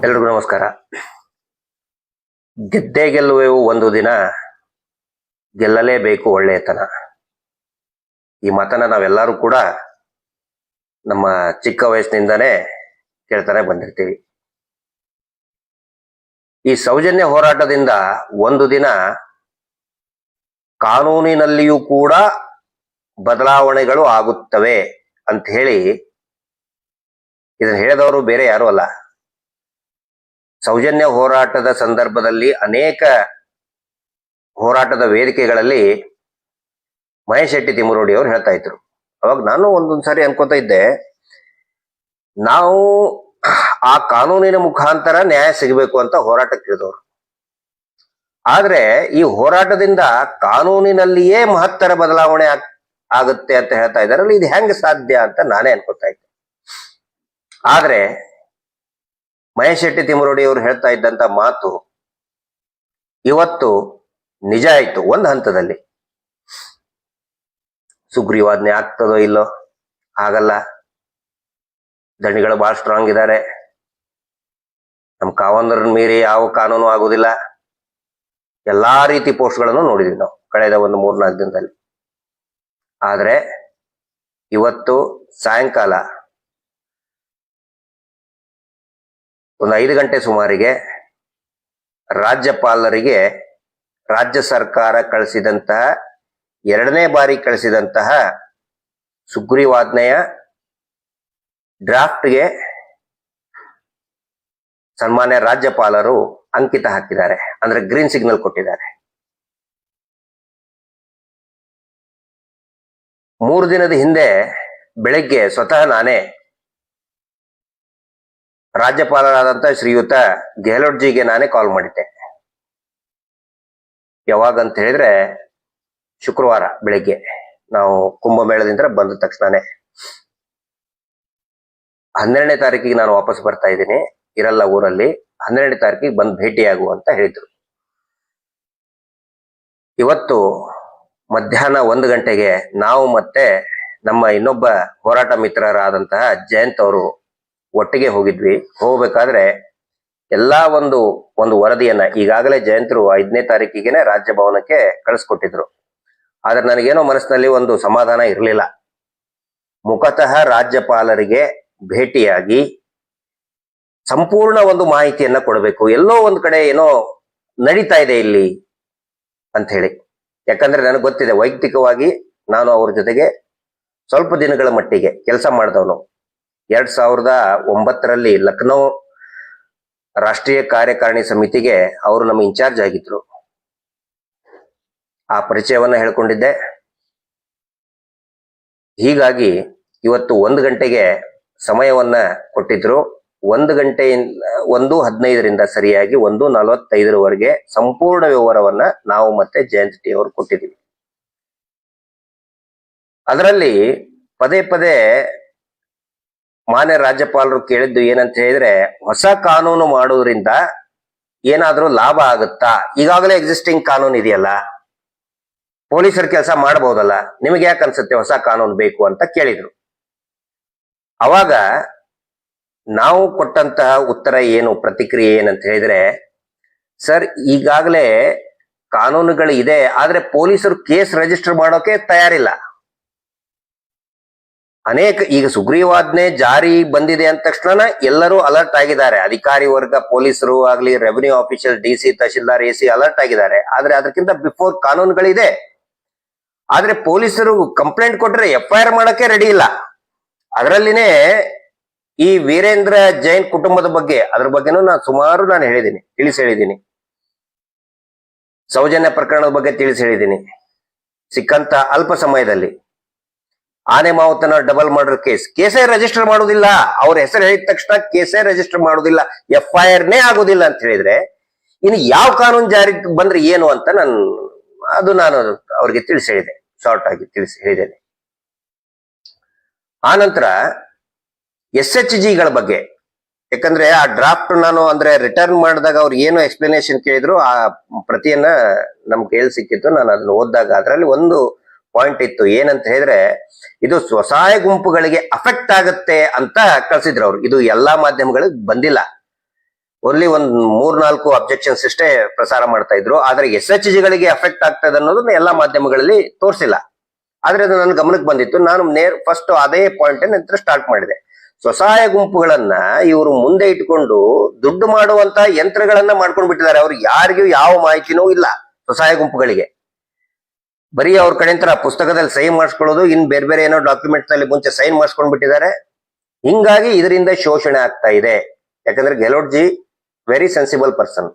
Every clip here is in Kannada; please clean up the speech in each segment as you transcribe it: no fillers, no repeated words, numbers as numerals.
ಎಲ್ರಿಗೂ ನಮಸ್ಕಾರ. ಗೆದ್ದೇ ಗೆಲ್ಲುವೆವು ಒಂದು ದಿನ, ಗೆಲ್ಲಲೇಬೇಕು ಒಳ್ಳೆಯತನ. ಈ ಮಾತನ್ನ ನಾವೆಲ್ಲರೂ ಕೂಡ ನಮ್ಮ ಚಿಕ್ಕ ವಯಸ್ಸಿನಿಂದಾನೇ ಕೇಳ್ತಾನೆ ಬಂದಿರ್ತೀವಿ. ಈ ಸೌಜನ್ಯ ಹೋರಾಟದಿಂದ ಒಂದು ದಿನ ಕಾನೂನಿನಲ್ಲಿಯೂ ಕೂಡ ಬದಲಾವಣೆಗಳು ಆಗುತ್ತವೆ ಅಂತ ಹೇಳಿ ಇದನ್ನು ಹೇಳಿದವರು ಬೇರೆ ಯಾರು ಅಲ್ಲ. ಸೌಜನ್ಯ ಹೋರಾಟದ ಸಂದರ್ಭದಲ್ಲಿ ಅನೇಕ ಹೋರಾಟದ ವೇದಿಕೆಗಳಲ್ಲಿ ಮಹೇಶ್ ಶೆಟ್ಟಿ ತಿಮ್ಮರೋಡಿ ಅವರು ಹೇಳ್ತಾ ಇದ್ರು. ಅವಾಗ ನಾನು ಒಂದೊಂದು ಸಾರಿ ಅನ್ಕೋತಾ ಇದ್ದೆ, ನಾವು ಆ ಕಾನೂನಿನ ಮುಖಾಂತರ ನ್ಯಾಯ ಸಿಗಬೇಕು ಅಂತ ಹೋರಾಟಕ್ಕೆ ಇಳಿದವರು. ಆದ್ರೆ ಈ ಹೋರಾಟದಿಂದ ಕಾನೂನಿನಲ್ಲಿಯೇ ಮಹತ್ತರ ಬದಲಾವಣೆ ಆಗುತ್ತೆ ಅಂತ ಹೇಳ್ತಾ ಇದ್ದಾರಲ್ಲ, ಇದು ಹೆಂಗ್ ಸಾಧ್ಯ ಅಂತ ನಾನೇ ಅನ್ಕೋತಾ ಇದ್ದೆ. ಆದ್ರೆ ಮಹೇಶ್ ಶೆಟ್ಟಿ ತಿಮ್ಮರೋಡಿ ಅವರು ಹೇಳ್ತಾ ಇದ್ದಂತ ಮಾತು ಇವತ್ತು ನಿಜ ಆಯ್ತು. ಒಂದು ಹಂತದಲ್ಲಿ ಸುಗ್ರೀವಾಜ್ಞೆ ಆಗ್ತದೋ ಇಲ್ಲೋ, ಆಗಲ್ಲ. ದಂಡಿಗಳು ಬಹಳ ಸ್ಟ್ರಾಂಗ್ ಇದ್ದಾರೆ. ನಮ್ಮ ಕಾವಂದ್ರನ್ ಮೀರಿ ಯಾವ ಕಾನೂನು ಆಗುದಿಲ್ಲ. ಎಲ್ಲಾ ರೀತಿ ಪೋಸ್ಟ್ಗಳನ್ನು ನೋಡಿದ್ವಿ ನಾವು ಕಳೆದ ಒಂದು 3-4 ದಿನದಲ್ಲಿ. ಆದ್ರೆ ಇವತ್ತು ಸಾಯಂಕಾಲ ಒಂದು 5 ಗಂಟೆ ಸುಮಾರಿಗೆ ರಾಜ್ಯಪಾಲರಿಗೆ ರಾಜ್ಯ ಸರ್ಕಾರ ಕಳಿಸಿದಂತಹ 2ನೇ ಬಾರಿ ಕಳಿಸಿದಂತಹ ಸುಗ್ರೀವಾಜ್ಞೆಯ ಡ್ರಾಫ್ಟ್ಗೆ ಸನ್ಮಾನ್ಯ ರಾಜ್ಯಪಾಲರು ಅಂಕಿತ ಹಾಕಿದ್ದಾರೆ, ಅಂದ್ರೆ ಗ್ರೀನ್ ಸಿಗ್ನಲ್ ಕೊಟ್ಟಿದ್ದಾರೆ. 3 ದಿನದ ಹಿಂದೆ ಬೆಳಗ್ಗೆ ಸ್ವತಃ ನಾನೇ ರಾಜ್ಯಪಾಲರಾದಂತ ಶ್ರೀಯುತ ಗೆಹ್ಲೋಟ್ ಜಿಗೆ ನಾನೇ ಕಾಲ್ ಮಾಡಿದ್ದೆ. ಯಾವಾಗಂತ ಹೇಳಿದ್ರೆ ಶುಕ್ರವಾರ ಬೆಳಿಗ್ಗೆ ನಾವು ಕುಂಭಮೇಳದಿಂದ ಬಂದ ತಕ್ಷಣನೇ 12ನೇ ತಾರೀಕಿಗೆ ನಾನು ವಾಪಸ್ ಬರ್ತಾ ಇದ್ದೀನಿ, ಇರಲ್ಲ ಊರಲ್ಲಿ, 12ನೇ ತಾರೀಕಿಗೆ ಬಂದು ಭೇಟಿಯಾಗು ಅಂತ ಹೇಳಿದ್ರು. ಇವತ್ತು ಮಧ್ಯಾಹ್ನ 1 ಗಂಟೆಗೆ ನಾವು ಮತ್ತೆ ನಮ್ಮ ಇನ್ನೊಬ್ಬ ಹೋರಾಟ ಮಿತ್ರರಾದಂತಹ ಜಯಂತ್ ಅವರು ಒಟ್ಟಿಗೆ ಹೋಗಿದ್ವಿ. ಹೋಗ್ಬೇಕಾದ್ರೆ ಎಲ್ಲಾ ಒಂದು ವರದಿಯನ್ನ ಈಗಾಗಲೇ ಜಯಂತರು 5ನೇ ತಾರೀಕಿಗೆನೆ ರಾಜ್ಯಭವನಕ್ಕೆ ಕಳಿಸ್ಕೊಟ್ಟಿದ್ರು. ಆದ್ರೆ ನನಗೇನೋ ಮನಸ್ಸಿನಲ್ಲಿ ಒಂದು ಸಮಾಧಾನ ಇರಲಿಲ್ಲ. ಮುಖತಃ ರಾಜ್ಯಪಾಲರಿಗೆ ಭೇಟಿಯಾಗಿ ಸಂಪೂರ್ಣ ಒಂದು ಮಾಹಿತಿಯನ್ನ ಕೊಡಬೇಕು, ಎಲ್ಲೋ ಒಂದು ಕಡೆ ಏನೋ ನಡೀತಾ ಇದೆ ಇಲ್ಲಿ ಅಂತ ಹೇಳಿ. ಯಾಕಂದ್ರೆ ನನಗೆ ಗೊತ್ತಿದೆ, ವೈಯಕ್ತಿಕವಾಗಿ ನಾನು ಅವ್ರ ಜೊತೆಗೆ ಸ್ವಲ್ಪ ದಿನಗಳ ಮಟ್ಟಿಗೆ ಕೆಲಸ ಮಾಡಿದವನು. 2009ರಲ್ಲಿ ಲಕ್ನೋ ರಾಷ್ಟ್ರೀಯ ಕಾರ್ಯಕಾರಿಣಿ ಸಮಿತಿಗೆ ಅವರು ನಮ್ಮ ಇನ್ಚಾರ್ಜ್ ಆಗಿದ್ರು. ಆ ಪರಿಚಯವನ್ನ ಹೇಳ್ಕೊಂಡಿದ್ದೆ. ಹೀಗಾಗಿ ಇವತ್ತು 1 ಗಂಟೆಗೆ ಸಮಯವನ್ನ ಕೊಟ್ಟಿದ್ರು. 1:15ರಿಂದ ಸರಿಯಾಗಿ 1:45ರವರೆಗೆ ಸಂಪೂರ್ಣ ವಿವರವನ್ನ ನಾವು ಮತ್ತೆ ಜಯಂತ್ ಟಿ ಅವರು ಕೊಟ್ಟಿದ್ದೀವಿ. ಅದರಲ್ಲಿ ಪದೇ ಪದೇ ಮಾನ್ಯ ರಾಜ್ಯಪಾಲರು ಕೇಳಿದ್ದು ಏನಂತ ಹೇಳಿದ್ರೆ, ಹೊಸ ಕಾನೂನು ಮಾಡುವುದರಿಂದ ಏನಾದ್ರೂ ಲಾಭ ಆಗುತ್ತಾ? ಈಗಾಗಲೇ ಎಕ್ಸಿಸ್ಟಿಂಗ್ ಕಾನೂನು ಇದೆಯಲ್ಲ, ಪೊಲೀಸರ ಕೆಲಸ ಮಾಡಬಹುದಲ್ಲ, ನಿಮಗೆ ಯಾಕೆ ಅನ್ಸುತ್ತೆ ಹೊಸ ಕಾನೂನು ಬೇಕು ಅಂತ ಕೇಳಿದ್ರು. ಅವಾಗ ನಾವು ಕೊಟ್ಟಂತಹ ಉತ್ತರ ಏನು, ಪ್ರತಿಕ್ರಿಯೆ ಏನಂತ ಹೇಳಿದ್ರೆ, ಸರ್ ಈಗಾಗಲೇ ಕಾನೂನುಗಳು ಇದೆ, ಆದ್ರೆ ಪೊಲೀಸರು ಕೇಸ್ ರಿಜಿಸ್ಟರ್ ಮಾಡೋಕೆ ತಯಾರಿಲ್ಲ. ಈಗ ಸುಗ್ರೀವಾಜ್ಞೆ ಜಾರಿ ಬಂದಿದೆ ಅಂದ ತಕ್ಷಣ ಎಲ್ಲರೂ ಅಲರ್ಟ್ ಆಗಿದ್ದಾರೆ. ಅಧಿಕಾರಿ ವರ್ಗ, ಪೊಲೀಸರು ಆಗ್ಲಿ, revenue officer, DC, tahsildar, AC alert ಆಗಿದ್ದಾರೆ. ಆದ್ರೆ ಅದಕ್ಕಿಂತ ಬಿಫೋರ್ ಕಾನೂನುಗಳಿದೆ. ಆದ್ರೆ ಪೊಲೀಸರು ಕಂಪ್ಲೇಂಟ್ ಕೊಟ್ರೆ FIR ಮಾಡಕ್ಕೆ ರೆಡಿ ಇಲ್ಲ. ಅದರಲ್ಲಿನೇ ಈ ವೀರೇಂದ್ರ ಜೈನ್ ಕುಟುಂಬದ ಬಗ್ಗೆ, ಅದ್ರ ಬಗ್ಗೆನೂ ನಾನು ತಿಳಿಸಿ ಹೇಳಿದ್ದೀನಿ. ಸೌಜನ್ಯ ಪ್ರಕರಣದ ಬಗ್ಗೆ ತಿಳಿಸಿ ಹೇಳಿದ್ದೀನಿ. ಸಿಕ್ಕಂತ ಅಲ್ಪ ಸಮಯದಲ್ಲಿ ಆನೆ ಮಾವುತನ ಡಬಲ್ ಮರ್ಡರ್ ಕೇಸೇ ರಿಜಿಸ್ಟರ್ ಮಾಡುವುದಿಲ್ಲ. ಅವ್ರ ಹೆಸರು ಹೇಳಿದ ತಕ್ಷಣ ಕೇಸೇ ರಿಜಿಸ್ಟರ್ ಮಾಡುವುದಿಲ್ಲ, FIRನೇ ಆಗುದಿಲ್ಲ ಅಂತ ಹೇಳಿದ್ರೆ ಇನ್ನು ಯಾವ ಕಾನೂನು ಜಾರಿ ಬಂದ್ರೆ ಏನು ಅಂತ ನಾನು ಅವ್ರಿಗೆ ತಿಳಿಸಿ ಹೇಳಿದೆ, ಶಾರ್ಟ್ ಆಗಿ ತಿಳಿಸಿ ಹೇಳಿದ್ದೇನೆ. ಆನಂತರ SHGಗಳ ಬಗ್ಗೆ, ಯಾಕಂದ್ರೆ ಆ ಡ್ರಾಫ್ಟ್ ನಾನು ರಿಟರ್ನ್ ಮಾಡಿದಾಗ ಅವ್ರು ಏನು ಎಕ್ಸ್ಪ್ಲನೇಷನ್ ಕೇಳಿದ್ರು ಆ ಪ್ರತಿಯನ್ನ ನಮ್ಗೆ ಕೇಳಿ ಸಿಕ್ಕಿತ್ತು. ನಾನು ಅದನ್ನ ಓದಿದಾಗ ಅದರಲ್ಲಿ ಒಂದು ಪಾಯಿಂಟ್ ಇತ್ತು, ಏನಂತ ಹೇಳಿದ್ರೆ ಇದು ಸ್ವಸಹಾಯ ಗುಂಪುಗಳಿಗೆ ಅಫೆಕ್ಟ್ ಆಗುತ್ತೆ ಅಂತ ಕಳ್ಸಿದ್ರು ಅವ್ರು. ಇದು ಎಲ್ಲಾ ಮಾಧ್ಯಮಗಳಿಗೆ ಬಂದಿಲ್ಲ. ಓನ್ಲಿ ಒಂದ್ 3-4 ಅಬ್ಜೆಕ್ಷನ್ಸ್ ಅಷ್ಟೇ ಪ್ರಸಾರ ಮಾಡ್ತಾ ಇದ್ರು. ಆದ್ರೆ SHGಗಳಿಗೆ ಅಫೆಕ್ಟ್ ಆಗ್ತದೆ ಅನ್ನೋದನ್ನ ಎಲ್ಲಾ ಮಾಧ್ಯಮಗಳಲ್ಲಿ ತೋರಿಸಿಲ್ಲ. ಆದ್ರೆ ಅದು ನನ್ನ ಗಮನಕ್ಕೆ ಬಂದಿತ್ತು. ನಾನು ಫಸ್ಟ್ ಅದೇ ಪಾಯಿಂಟ್ ನಂತರ ಸ್ಟಾರ್ಟ್ ಮಾಡಿದೆ. ಸ್ವಸಹಾಯ ಗುಂಪುಗಳನ್ನ ಇವರು ಮುಂದೆ ಇಟ್ಕೊಂಡು ದುಡ್ಡು ಮಾಡುವಂತ ಯಂತ್ರಗಳನ್ನ ಮಾಡ್ಕೊಂಡು ಬಿಟ್ಟಿದ್ದಾರೆ. ಅವ್ರಿಗೆ ಯಾರಿಗೂ ಯಾವ ಮಾಹಿತಿನೂ ಇಲ್ಲ. ಸ್ವಸಹಾಯ ಗುಂಪುಗಳಿಗೆ ಬರೀ ಅವ್ರ ಕಡೆಯಿಂದ ಪುಸ್ತಕದಲ್ಲಿ ಸೈನ್ ಮಾಡಿಸ್ಕೊಳ್ಳೋದು, ಇನ್ ಬೇರೆ ಬೇರೆ ಏನೋ ಡಾಕ್ಯುಮೆಂಟ್ ನಲ್ಲಿ ಮುಂಚೆ ಸೈನ್ ಮಾಡಿಸ್ಕೊಂಡ್ ಬಿಟ್ಟಿದ್ದಾರೆ. ಹಿಂಗಾಗಿ ಇದರಿಂದ ಶೋಷಣೆ ಆಗ್ತಾ ಇದೆ. ಯಾಕಂದ್ರೆ Gehlot G very sensible person.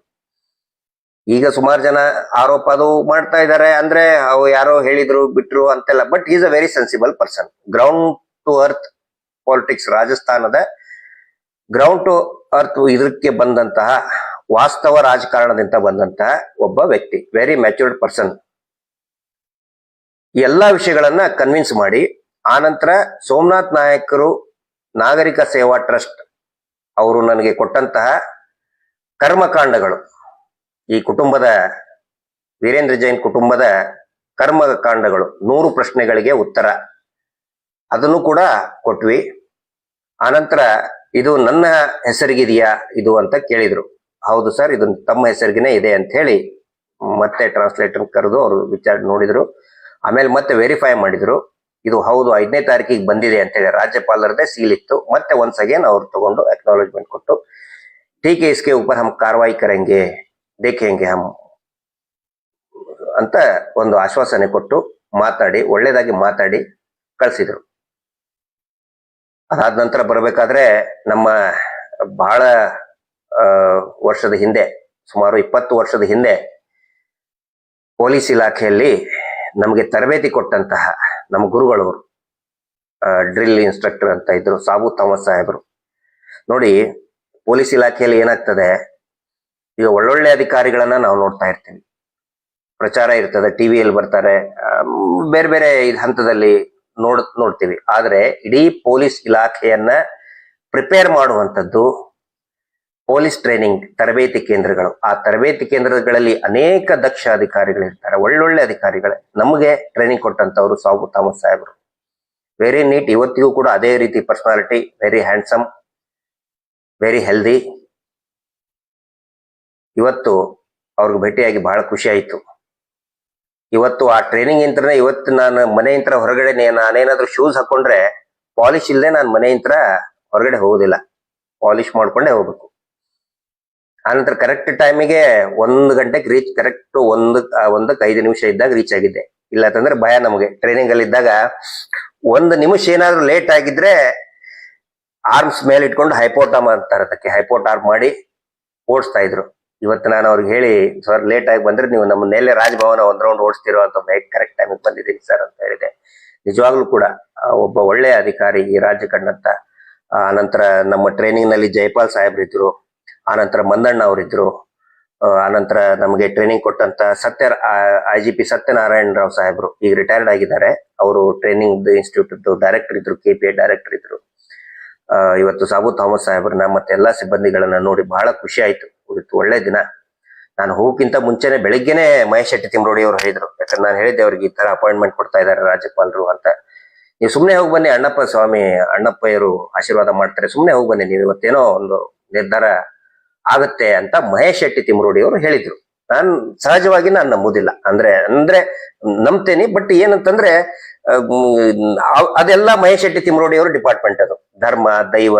ಈಗ ಸುಮಾರು ಜನ ಆರೋಪ ಅದು ಮಾಡ್ತಾ ಇದ್ದಾರೆ, ಅಂದ್ರೆ ಅವು ಯಾರೋ ಹೇಳಿದ್ರು ಬಿಟ್ರು ಅಂತೆಲ್ಲ. But is a very sensible person. Ground to earth politics, ರಾಜಸ್ಥಾನದ ಗ್ರೌಂಡ್ ಟು ಅರ್ತ್ ಇದಕ್ಕೆ ಬಂದಂತಹ ವಾಸ್ತವ ರಾಜಕಾರಣದಿಂದ ಬಂದಂತಹ ಒಬ್ಬ ವ್ಯಕ್ತಿ, ವೆರಿ ಮ್ಯಾಚೂರ್ಡ್ ಪರ್ಸನ್. ಎಲ್ಲಾ ವಿಷಯಗಳನ್ನ ಕನ್ವಿನ್ಸ್ ಮಾಡಿ ಆನಂತರ ಸೋಮನಾಥ್ ನಾಯಕರು ನಾಗರಿಕ ಸೇವಾ ಟ್ರಸ್ಟ್ ಅವರು ನನಗೆ ಕೊಟ್ಟಂತಹ ಕರ್ಮಕಾಂಡಗಳು, ಈ ಕುಟುಂಬದ ವೀರೇಂದ್ರ ಜೈನ್ ಕುಟುಂಬದ ಕರ್ಮಕಾಂಡಗಳು 100 ಪ್ರಶ್ನೆಗಳಿಗೆ ಉತ್ತರ, ಅದನ್ನು ಕೂಡ ಕೊಟ್ವಿ. ಆನಂತರ ಇದು ನನ್ನ ಹೆಸರಿಗಿದೆಯಾ ಇದು ಅಂತ ಕೇಳಿದ್ರು. ಹೌದು ಸರ್, ಇದು ತಮ್ಮ ಹೆಸರಿಗೆನೆ ಇದೆ ಅಂತ ಹೇಳಿ ಮತ್ತೆ ಟ್ರಾನ್ಸ್ಲೇಟರ್ ಕರೆದು ಅವರು ವಿಚಾರ ನೋಡಿದ್ರು. ಆಮೇಲೆ ಮತ್ತೆ ವೆರಿಫೈ ಮಾಡಿದ್ರು. ಇದು ಹೌದು 5ನೇ ತಾರೀಕಿಗೆ ಬಂದಿದೆ ಅಂತ ಹೇಳಿ ರಾಜ್ಯಪಾಲರದೇ ಸೀಲ್ ಇತ್ತು. ಮತ್ತೆ ಒನ್ಸ್ ಅಗೇನ್ ಅವ್ರು ತಗೊಂಡು ಅಕ್ನಾಲೇಜ್ಮೆಂಟ್ ಕೊಟ್ಟು ठीक है इसके ऊपर हम कार्रवाई करेंगे देखेंगे हम ಅಂತ ಒಂದು ಆಶ್ವಾಸನೆ ಕೊಟ್ಟು ಮಾತಾಡಿ ಒಳ್ಳೆದಾಗಿ ಮಾತಾಡಿ ಕಳಿಸಿದ್ರು. ಅದಾದ ನಂತರ ಬರಬೇಕಾದ್ರೆ ನಮ್ಮ ಬಹಳ ವರ್ಷದ ಹಿಂದೆ, ಸುಮಾರು 20 ವರ್ಷದ ಹಿಂದೆ ಪೊಲೀಸ್ ಇಲಾಖೆಯಲ್ಲಿ ನಮಗೆ ತರಬೇತಿ ಕೊಟ್ಟಂತಹ ನಮ್ಮ ಗುರುಗಳವರು, ಡ್ರಿಲ್ ಇನ್ಸ್ಟ್ರಕ್ಟರ್ ಅಂತ ಇದ್ರು, ಸಾಬು ಥಾಮಸ್ ಸಾಹೇಬರು. ನೋಡಿ, ಪೊಲೀಸ್ ಇಲಾಖೆಯಲ್ಲಿ ಏನಾಗ್ತದೆ, ಈಗ ಒಳ್ಳೊಳ್ಳೆ ಅಧಿಕಾರಿಗಳನ್ನ ನಾವು ನೋಡ್ತಾ ಇರ್ತೀವಿ, ಪ್ರಚಾರ ಇರ್ತದೆ, ಟಿವಿಯಲ್ಲಿ ಬರ್ತಾರೆ, ಬೇರೆ ಬೇರೆ ಹಂತದಲ್ಲಿ ನೋಡ್ತೀವಿ. ಆದ್ರೆ ಇಡೀ ಪೊಲೀಸ್ ಇಲಾಖೆಯನ್ನ ಪ್ರಿಪೇರ್ ಮಾಡುವಂಥದ್ದು ಪೊಲೀಸ್ ಟ್ರೈನಿಂಗ್ ತರಬೇತಿ ಕೇಂದ್ರಗಳು. ಆ ತರಬೇತಿ ಕೇಂದ್ರಗಳಲ್ಲಿ ಅನೇಕ ದಕ್ಷ ಅಧಿಕಾರಿಗಳು ಇರ್ತಾರೆ, ಒಳ್ಳೊಳ್ಳೆ ಅಧಿಕಾರಿಗಳೇ. ನಮಗೆ ಟ್ರೈನಿಂಗ್ ಕೊಟ್ಟಂತವ್ರು ಸಾಬು ಥಾಮಸ್ ಸಾಹೇಬರು, ವೆರಿ ನೀಟ್. ಇವತ್ತಿಗೂ ಕೂಡ ಅದೇ ರೀತಿ personality, very handsome, very healthy. ಇವತ್ತು ಅವ್ರಿಗೆ ಭೇಟಿಯಾಗಿ ಬಹಳ ಖುಷಿ ಆಯ್ತು. ಇವತ್ತು ಆ ಟ್ರೈನಿಂಗ್ ಇಂತ್ರ ಇವತ್ತು ನಾನು ಮನೆಯಿಂದ ಹೊರಗಡೆ ನಾನೇನಾದ್ರೂ ಶೂಸ್ ಹಾಕೊಂಡ್ರೆ ಪಾಲಿಶ್ ಇಲ್ಲದೆ ನಾನು ಮನೆಯಿಂದ ಹೊರಗಡೆ ಹೋಗೋದಿಲ್ಲ, ಪಾಲಿಶ್ ಮಾಡ್ಕೊಂಡೇ ಹೋಗ್ಬೇಕು. ಆನಂತರ ಕರೆಕ್ಟ್ ಟೈಮಿಗೆ 1 ಗಂಟೆಗೆ ರೀಚ್, ಕರೆಕ್ಟ್ 1:05 ನಿಮಿಷ ಇದ್ದಾಗ ರೀಚ್ ಆಗಿದ್ದೆ. ಇಲ್ಲ ಅಂತಂದ್ರೆ ಭಯ ನಮಗೆ. ಟ್ರೈನಿಂಗ್ ಅಲ್ಲಿ ಇದ್ದಾಗ 1 ನಿಮಿಷ ಏನಾದ್ರು ಲೇಟ್ ಆಗಿದ್ರೆ ಆರ್ಮ್ಸ್ ಮೇಲೆ ಇಟ್ಕೊಂಡು ಹೈಪೋಟಾಮ್ ಅಂತಾರೆ, ಅದಕ್ಕೆ ಹೈಪೋಟಾರ್ಮ್ ಮಾಡಿ ಓಡಿಸ್ತಾ ಇದ್ರು. ಇವತ್ತು ನಾನು ಅವ್ರಿಗೆ ಹೇಳಿ, ಸರ್ ಲೇಟ್ ಆಗಿ ಬಂದ್ರೆ ನೀವು ನಮ್ಮ ನೆಲೆ ರಾಜಭವನ 1 ರೌಂಡ್ ಓಡಿಸ್ತಿರೋ ಅಂತ ಕರೆಕ್ಟ್ ಟೈಮಿಗೆ ಬಂದಿದ್ದೀನಿ ಸರ್ ಅಂತ ಹೇಳಿದೆ. ನಿಜವಾಗ್ಲೂ ಕೂಡ ಒಬ್ಬ ಒಳ್ಳೆಯ ಅಧಿಕಾರಿ ಈ ರಾಜ್ಯ ಕಂಡಂತ. ಆನಂತರ ನಮ್ಮ ಟ್ರೈನಿಂಗ್ ನಲ್ಲಿ ಜೈಪಾಲ್ ಸಾಹೇಬ್ರು ಇದ್ರು, ಆನಂತರ ಮಂದಣ್ಣ ಅವರಿದ್ರು, ಆನಂತರ ನಮಗೆ ಟ್ರೈನಿಂಗ್ ಕೊಟ್ಟಂತ IGP ಸತ್ಯನಾರಾಯಣ ರಾವ್ ಸಾಹೇಬ್ರು, ಈಗ ರಿಟೈರ್ಡ್ ಆಗಿದ್ದಾರೆ. ಅವರು ಟ್ರೈನಿಂಗ್ ಇನ್ಸ್ಟಿಟ್ಯೂಟ್ ಡೈರೆಕ್ಟರ್ ಇದ್ರು, KPI ಡೈರೆಕ್ಟರ್ ಇದ್ರು. ಇವತ್ತು ಸಾಬು ಥಾಮಸ್ ಸಾಹೇಬ್ರನ್ನ ಮತ್ತೆ ಎಲ್ಲಾ ಸಿಬ್ಬಂದಿಗಳನ್ನ ನೋಡಿ ಬಹಳ ಖುಷಿ ಆಯ್ತು. ಇವತ್ತು ಒಳ್ಳೆ ದಿನ. ನಾನು ಹೋಗಕ್ಕಿಂತ ಮುಂಚೆನೆ ಬೆಳಿಗ್ಗೆನೆ ಮಹೇಶ್ ಶೆಟ್ಟಿ ತಿಮ್ರೋಡಿ ಅವರು ಹೇಳಿದ್ರು, ಯಾಕಂದ್ರೆ ನಾನು ಹೇಳಿದ್ದೆ ಅವ್ರಿಗೆ ಈ ತರ ಅಪಾಯಿಂಟ್ಮೆಂಟ್ ಕೊಡ್ತಾ ಇದ್ದಾರೆ ರಾಜ್ಯಪಾಲರು ಅಂತ. ನೀವು ಸುಮ್ನೆ ಹೋಗಿ ಬನ್ನಿ, ಅಣ್ಣಪ್ಪಯ್ಯರು ಆಶೀರ್ವಾದ ಮಾಡ್ತಾರೆ, ಸುಮ್ನೆ ಹೋಗಿ ಬನ್ನಿ, ನೀವು ಇವತ್ತೇನೋ ಒಂದು ನಿರ್ಧಾರ ಆಗತ್ತೆ ಅಂತ ಮಹೇಶ್ ಶೆಟ್ಟಿ ತಿಮ್ರೋಡಿ ಅವರು ಹೇಳಿದ್ರು. ಸಹಜವಾಗಿ ನಾನು ನಂಬುದಿಲ್ಲ, ಅಂದ್ರೆ ನಂಬ್ತೇನೆ. ಬಟ್ ಏನಂತಂದ್ರೆ ಅದೆಲ್ಲ ಮಹೇಶ್ ಶೆಟ್ಟಿ ತಿಮ್ರೋಡಿ ಅವರು ಡಿಪಾರ್ಟ್ಮೆಂಟ್, ಅದು ಧರ್ಮ ದೈವ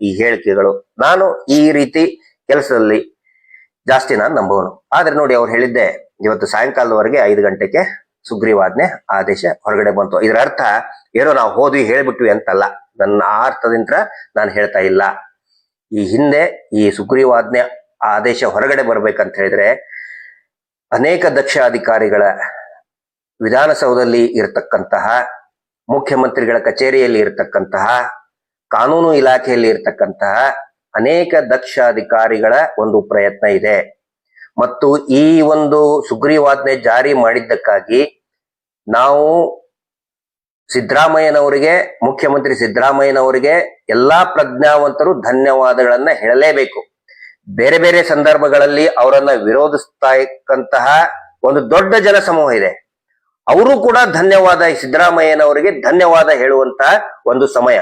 ಈ ಹೇಳಿಕೆಗಳು. ನಾನು ಈ ರೀತಿ ಕೆಲಸದಲ್ಲಿ ಜಾಸ್ತಿ ನಾನು ನಂಬೋನು. ಆದ್ರೆ ನೋಡಿ, ಅವ್ರು ಹೇಳಿದ್ದೆ ಇವತ್ತು ಸಾಯಂಕಾಲದವರೆಗೆ 5 ಗಂಟೆಗೆ ಸುಗ್ರೀವಾಜ್ಞೆ ಆದೇಶ ಹೊರಗಡೆ ಬಂತು. ಇದರ ಅರ್ಥ ಏನೋ ನಾವು ಹೋದ್ವಿ ಹೇಳ್ಬಿಟ್ವಿ ಅಂತಲ್ಲ. ನನ್ನ ಆ ಅರ್ಥದಿಂದ ನಾನು ಹೇಳ್ತಾ ಇಲ್ಲ. ಈ ಹಿಂದೆ ಈ ಸುಗ್ರೀವಾಜ್ಞೆ ಆದೇಶ ಹೊರಗಡೆ ಬರ್ಬೇಕಂತ ಹೇಳಿದ್ರೆ ಅನೇಕ ದಕ್ಷ ಅಧಿಕಾರಿಗಳ, ವಿಧಾನಸೌಧದಲ್ಲಿ ಇರತಕ್ಕಂತಹ, ಮುಖ್ಯಮಂತ್ರಿಗಳ ಕಚೇರಿಯಲ್ಲಿ ಇರತಕ್ಕಂತಹ, ಕಾನೂನು ಇಲಾಖೆಯಲ್ಲಿ ಇರತಕ್ಕಂತಹ ಅನೇಕ ದಕ್ಷ ಅಧಿಕಾರಿಗಳ ಒಂದು ಪ್ರಯತ್ನ ಇದೆ. ಮತ್ತು ಈ ಒಂದು ಸುಗ್ರೀವಾಜ್ಞೆ ಜಾರಿ ಮಾಡಿದ್ದಕ್ಕಾಗಿ ನಾವು ಸಿದ್ದರಾಮಯ್ಯನವರಿಗೆ, ಮುಖ್ಯಮಂತ್ರಿ ಸಿದ್ದರಾಮಯ್ಯನವರಿಗೆ ಎಲ್ಲಾ ಪ್ರಜ್ಞಾವಂತರು ಧನ್ಯವಾದಗಳನ್ನ ಹೇಳಲೇಬೇಕು. ಬೇರೆ ಬೇರೆ ಸಂದರ್ಭಗಳಲ್ಲಿ ಅವರನ್ನ ವಿರೋಧಿಸ್ತಾ ಇಕ್ಕಂತಹ ಒಂದು ದೊಡ್ಡ ಜನಸಮೂಹ ಇದೆ. ಅವರು ಕೂಡ ಧನ್ಯವಾದ, ಸಿದ್ದರಾಮಯ್ಯನವರಿಗೆ ಧನ್ಯವಾದ ಹೇಳುವಂತಹ ಒಂದು ಸಮಯ.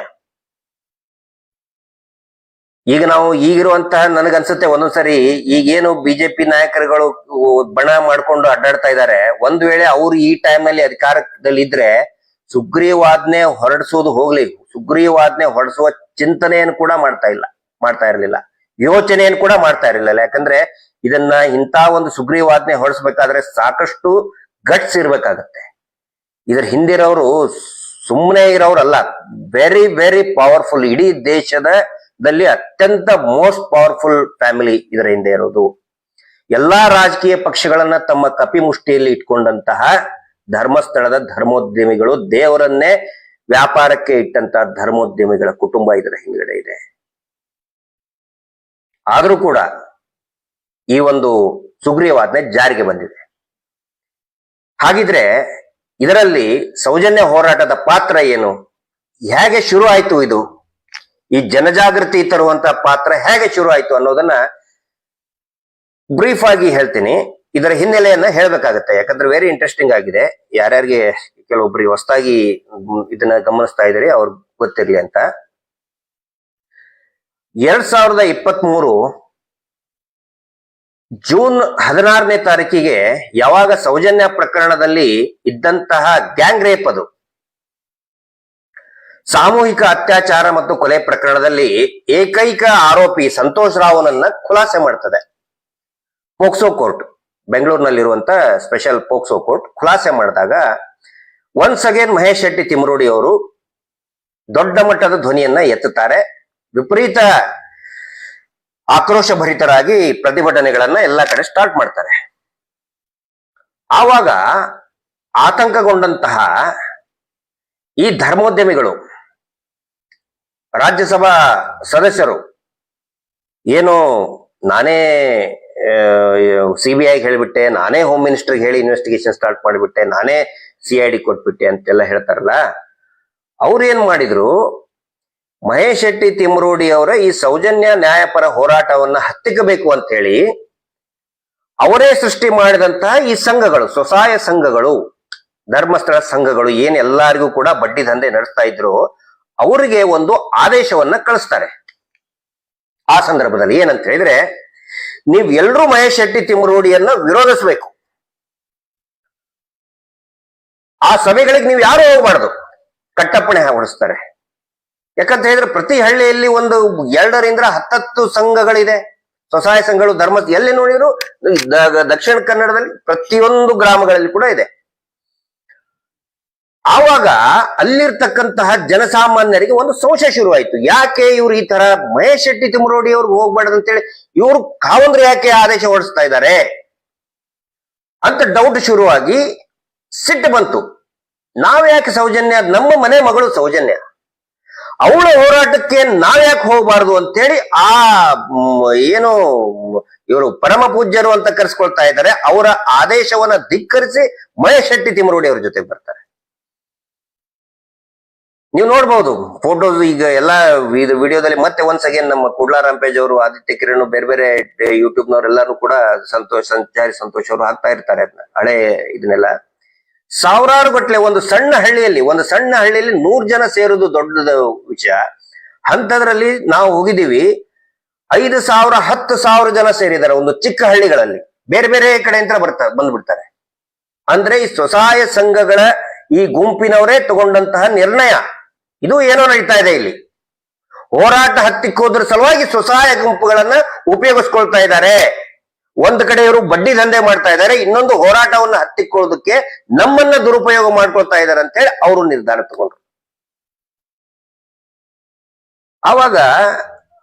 ಈಗ ನಾವು ಈಗಿರುವಂತಹ ನನಗನ್ಸುತ್ತೆ ಒಂದೊಂದ್ಸರಿ ಈಗೇನು ಬಿಜೆಪಿ ನಾಯಕರುಗಳು ಬಣ ಮಾಡ್ಕೊಂಡು ಅಡ್ಡಾಡ್ತಾ ಇದ್ದಾರೆ, ಒಂದ್ ವೇಳೆ ಅವ್ರು ಈ ಟೈಮ್ ನಲ್ಲಿ ಅಧಿಕಾರದಲ್ಲಿ ಇದ್ರೆ ಸುಗ್ರೀವಾಜ್ಞೆ ಹೊರಡಿಸೋದು ಹೋಗ್ಲಿ, ಸುಗ್ರೀವಾಜ್ಞೆ ಹೊರಡಿಸುವ ಚಿಂತನೆಯನ್ನು ಕೂಡ ಮಾಡ್ತಾ ಇರಲಿಲ್ಲ, ಯೋಚನೆಯನ್ನು ಕೂಡ ಮಾಡ್ತಾ ಇರಲಿಲ್ಲ. ಯಾಕಂದ್ರೆ ಇದನ್ನ ಇಂಥ ಒಂದು ಸುಗ್ರೀವಾಜ್ಞೆ ಹೊರಡಿಸ್ಬೇಕಾದ್ರೆ ಸಾಕಷ್ಟು ಗಟ್ಸ್ ಇರ್ಬೇಕಾಗತ್ತೆ. ಇದ್ರ ಹಿಂದಿರೋರು ಸುಮ್ಮನೆ ಇರೋರಲ್ಲ, ವೆರಿ ವೆರಿ ಪವರ್ಫುಲ್, ಇಡೀ ದೇಶದಲ್ಲಿ ಅತ್ಯಂತ ಮೋಸ್ಟ್ ಪವರ್ಫುಲ್ ಫ್ಯಾಮಿಲಿ ಇದರ ಹಿಂದೆ ಇರೋದು. ಎಲ್ಲಾ ರಾಜಕೀಯ ಪಕ್ಷಗಳನ್ನ ತಮ್ಮ ಕಪಿಮುಷ್ಟಿಯಲ್ಲಿ ಇಟ್ಕೊಂಡಂತಹ ಧರ್ಮಸ್ಥಳದ ಧರ್ಮೋದ್ಯಮಿಗಳು, ದೇವರನ್ನೇ ವ್ಯಾಪಾರಕ್ಕೆ ಇಟ್ಟಂತಹ ಧರ್ಮೋದ್ಯಮಿಗಳ ಕುಟುಂಬ ಇದರ ಹಿಂದ್ಗಡೆ ಇದೆ. ಆದ್ರೂ ಕೂಡ ಈ ಒಂದು ಸುಗ್ರೀವಾಜ್ಞೆ ಜಾರಿಗೆ ಬಂದಿದೆ. ಹಾಗಿದ್ರೆ ಇದರಲ್ಲಿ ಸೌಜನ್ಯ ಹೋರಾಟದ ಪಾತ್ರ ಏನು, ಹೇಗೆ ಶುರು ಆಯ್ತು, ಇದು ಈ ಜನಜಾಗೃತಿ ತರುವಂತ ಪಾತ್ರ ಹೇಗೆ ಶುರು ಆಯ್ತು ಅನ್ನೋದನ್ನ ಬ್ರೀಫ್ ಆಗಿ ಹೇಳ್ತೀನಿ. ಇದರ ಹಿನ್ನೆಲೆಯನ್ನ ಹೇಳ್ಬೇಕಾಗತ್ತೆ, ಯಾಕಂದ್ರೆ ವೆರಿ ಇಂಟ್ರೆಸ್ಟಿಂಗ್ ಆಗಿದೆ. ಯಾರ್ಯಾರಿಗೆ ಕೆಲವೊಬ್ರಿಗೆ ಹೊಸದಾಗಿ ಇದನ್ನ ಗಮನಿಸ್ತಾ ಇದ್ದೀರಿ ಅವ್ರಿಗೆ ಗೊತ್ತಿರ್ಲಿ ಅಂತ. 2023 ಜೂನ್ 16ನೇ ತಾರೀಕಿಗೆ ಯಾವಾಗ ಸೌಜನ್ಯ ಪ್ರಕರಣದಲ್ಲಿ ಇದ್ದಂತಹ ಗ್ಯಾಂಗ್ ರೇಪ್, ಅದು ಸಾಮೂಹಿಕ ಅತ್ಯಾಚಾರ ಮತ್ತು ಕೊಲೆ ಪ್ರಕರಣದಲ್ಲಿ ಏಕೈಕ ಆರೋಪಿ ಸಂತೋಷ್ ರಾವ್ನನ್ನ ಖುಲಾಸೆ ಮಾಡ್ತದೆ ಪೋಕ್ಸೋ ಕೋರ್ಟ್, ಬೆಂಗಳೂರಿನಲ್ಲಿರುವಂತ ಸ್ಪೆಷಲ್ ಪೋಕ್ಸೋ ಕೋರ್ಟ್ ಖುಲಾಸೆ ಮಾಡಿದಾಗ ಒನ್ಸ್ ಅಗೇನ್ ಮಹೇಶ್ ಶೆಟ್ಟಿ ತಿಮರೋಡಿ ಅವರು ದೊಡ್ಡ ಮಟ್ಟದ ಧ್ವನಿಯನ್ನ ಎತ್ತುತ್ತಾರೆ. ವಿಪರೀತ ಆಕ್ರೋಶ ಭರಿತರಾಗಿ ಪ್ರತಿಭಟನೆಗಳನ್ನ ಎಲ್ಲ ಕಡೆ ಸ್ಟಾರ್ಟ್ ಮಾಡ್ತಾರೆ. ಆವಾಗ ಆತಂಕಗೊಂಡಂತಹ ಈ ಧರ್ಮೋದ್ಯಮಿಗಳು, ರಾಜ್ಯಸಭಾ ಸದಸ್ಯರು, ಏನು ನಾನೇ CBI ಹೇಳಿಬಿಟ್ಟೆ, ನಾನೇ ಹೋಮ್ ಮಿನಿಸ್ಟರ್ಗೆ ಹೇಳಿ ಇನ್ವೆಸ್ಟಿಗೇಷನ್ ಸ್ಟಾರ್ಟ್ ಮಾಡಿಬಿಟ್ಟೆ, ನಾನೇ CID ಕೊಟ್ಬಿಟ್ಟೆ ಅಂತೆಲ್ಲ ಹೇಳ್ತಾರಲ್ಲ, ಅವ್ರು ಏನ್ ಮಾಡಿದ್ರು, ಮಹೇಶ್ ಶೆಟ್ಟಿ ತಿಮರೋಡಿ ಅವರ ಈ ಸೌಜನ್ಯ ನ್ಯಾಯಪರ ಹೋರಾಟವನ್ನ ಹತ್ತಿಕ್ಕಬೇಕು ಅಂತ ಹೇಳಿ ಅವರೇ ಸೃಷ್ಟಿ ಮಾಡಿದಂತಹ ಈ ಸಂಘಗಳು, ಸ್ವಸಹಾಯ ಸಂಘಗಳು, ಧರ್ಮಸ್ಥಳ ಸಂಘಗಳು, ಏನ್ ಎಲ್ಲರಿಗೂ ಕೂಡ ಬಡ್ಡಿ ದಂಧೆ ನಡೆಸ್ತಾ ಇದ್ರು, ಅವರಿಗೆ ಒಂದು ಆದೇಶವನ್ನ ಕಳಿಸ್ತಾರೆ. ಆ ಸಂದರ್ಭದಲ್ಲಿ ಏನಂತ ಹೇಳಿದ್ರೆ, ನೀವ್ ಎಲ್ರೂ ಮಹೇಶ್ ಶೆಟ್ಟಿ ತಿಮರೋಡಿಯನ್ನ ವಿರೋಧಿಸಬೇಕು, ಆ ಸಭೆಗಳಿಗೆ ನೀವು ಯಾರು ಹೋಗಬಾರ್ದು, ಕಟ್ಟಪ್ಪಣೆ ಹೊಡಿಸ್ತಾರೆ. ಯಾಕಂತ ಹೇಳಿದ್ರೆ ಪ್ರತಿ ಹಳ್ಳಿಯಲ್ಲಿ ಒಂದು 2ರಿಂದ 10 ಸಂಘಗಳಿದೆ, ಸ್ವಸಹಾಯ ಸಂಘಗಳು. ಧರ್ಮ ಎಲ್ಲಿ ನೋಡಿದ್ರು ದಕ್ಷಿಣ ಕನ್ನಡದಲ್ಲಿ ಪ್ರತಿಯೊಂದು ಗ್ರಾಮಗಳಲ್ಲಿ ಕೂಡ ಇದೆ. ಆವಾಗ ಅಲ್ಲಿರ್ತಕ್ಕಂತಹ ಜನಸಾಮಾನ್ಯರಿಗೆ ಒಂದು ಸಂಶಯ ಶುರುವಾಯಿತು, ಯಾಕೆ ಇವ್ರು ಈ ತರ ಮಹೇಶ್ ಶೆಟ್ಟಿ ತಿಮರೋಡಿ ಅವ್ರಿಗೆ ಹೋಗ್ಬಾರ್ದು ಅಂತೇಳಿ ಇವ್ರು ಕಾವಂದ್ರೆ ಯಾಕೆ ಆದೇಶ ಹೊರಡಿಸ್ತಾ ಇದ್ದಾರೆ ಅಂತ ಡೌಟ್ ಶುರುವಾಗಿ ಸಿಟ್ಟು ಬಂತು. ನಾವ್ಯಾಕೆ ಸೌಜನ್ಯ, ನಮ್ಮ ಮನೆ ಮಗಳು ಸೌಜನ್ಯ, ಅವಳ ಹೋರಾಟಕ್ಕೆ ನಾವ್ಯಾಕೆ ಹೋಗಬಾರದು ಅಂತೇಳಿ ಆ ಏನು ಇವರು ಪರಮ ಪೂಜ್ಯರು ಅಂತ ಕರೆಸ್ಕೊಳ್ತಾ ಇದ್ದಾರೆ, ಅವರ ಆದೇಶವನ್ನ ಧಿಕ್ಕರಿಸಿ ಮಹೇಶ್ ಶೆಟ್ಟಿ ತಿಮರೋಡಿ ಅವ್ರ ಜೊತೆಗೆ ಬರ್ತಾರೆ. ನೀವು ನೋಡ್ಬಹುದು ಫೋಟೋಸ್ ಈಗ ಎಲ್ಲಾ ವಿಡಿಯೋದಲ್ಲಿ. ಮತ್ತೆ ಒನ್ಸ್ ಅಗೇನ್ ನಮ್ಮ ಕುಡ್ಲಾ ರಾಂಪೇಜ್ ಅವರು, ಆದಿತ್ಯ ಕಿರಣ್, ಬೇರೆ ಬೇರೆ ಯೂಟ್ಯೂಬ್ನವರೆಲ್ಲರೂ ಕೂಡ ಸಂತೋಷ್ ಅವರು ಹಾಕ್ತಾ ಇರ್ತಾರೆ ಅದನ್ನ, ಹಳೆ ಇದನ್ನೆಲ್ಲ. ಸಾವಿರಾರು ಗಟ್ಟಲೆ ಒಂದು ಸಣ್ಣ ಹಳ್ಳಿಯಲ್ಲಿ 100 ಜನ ಸೇರುದು ದೊಡ್ಡದ ವಿಷಯ. ಅಂಥದ್ರಲ್ಲಿ ನಾವು ಹೋಗಿದ್ದೀವಿ, 5,000 10,000 ಜನ ಸೇರಿದ್ದಾರೆ ಒಂದು ಚಿಕ್ಕ ಹಳ್ಳಿಗಳಲ್ಲಿ, ಬೇರೆ ಬೇರೆ ಕಡೆಯಿಂದ ಬಂದ್ಬಿಡ್ತಾರೆ. ಅಂದ್ರೆ ಈ ಸ್ವಸಹಾಯ ಸಂಘಗಳ ಈ ಗುಂಪಿನವರೇ ತಗೊಂಡಂತಹ ನಿರ್ಣಯ, ಇದು ಏನೋ ನಡೀತಾ ಇದೆ ಇಲ್ಲಿ. ಹೋರಾಟ ಹತ್ತಿಕ್ಕೋದ್ರ ಸಲುವಾಗಿ ಸ್ವಸಹಾಯ ಗುಂಪುಗಳನ್ನ ಉಪಯೋಗಿಸ್ಕೊಳ್ತಾ ಇದ್ದಾರೆ. ಒಂದ್ ಕಡೆ ಇವರು ಬಡ್ಡಿ ದಂಧೆ ಮಾಡ್ತಾ ಇದ್ದಾರೆ, ಇನ್ನೊಂದು ಹೋರಾಟವನ್ನು ಹತ್ತಿಕ್ಕೊಳ್ಳೋದಕ್ಕೆ ನಮ್ಮನ್ನ ದುರುಪಯೋಗ ಮಾಡ್ಕೊಳ್ತಾ ಇದ್ದಾರೆ ಅಂತ ಹೇಳಿ ಅವರು ನಿರ್ಧಾರ ತಗೊಂಡ್ರು. ಆವಾಗ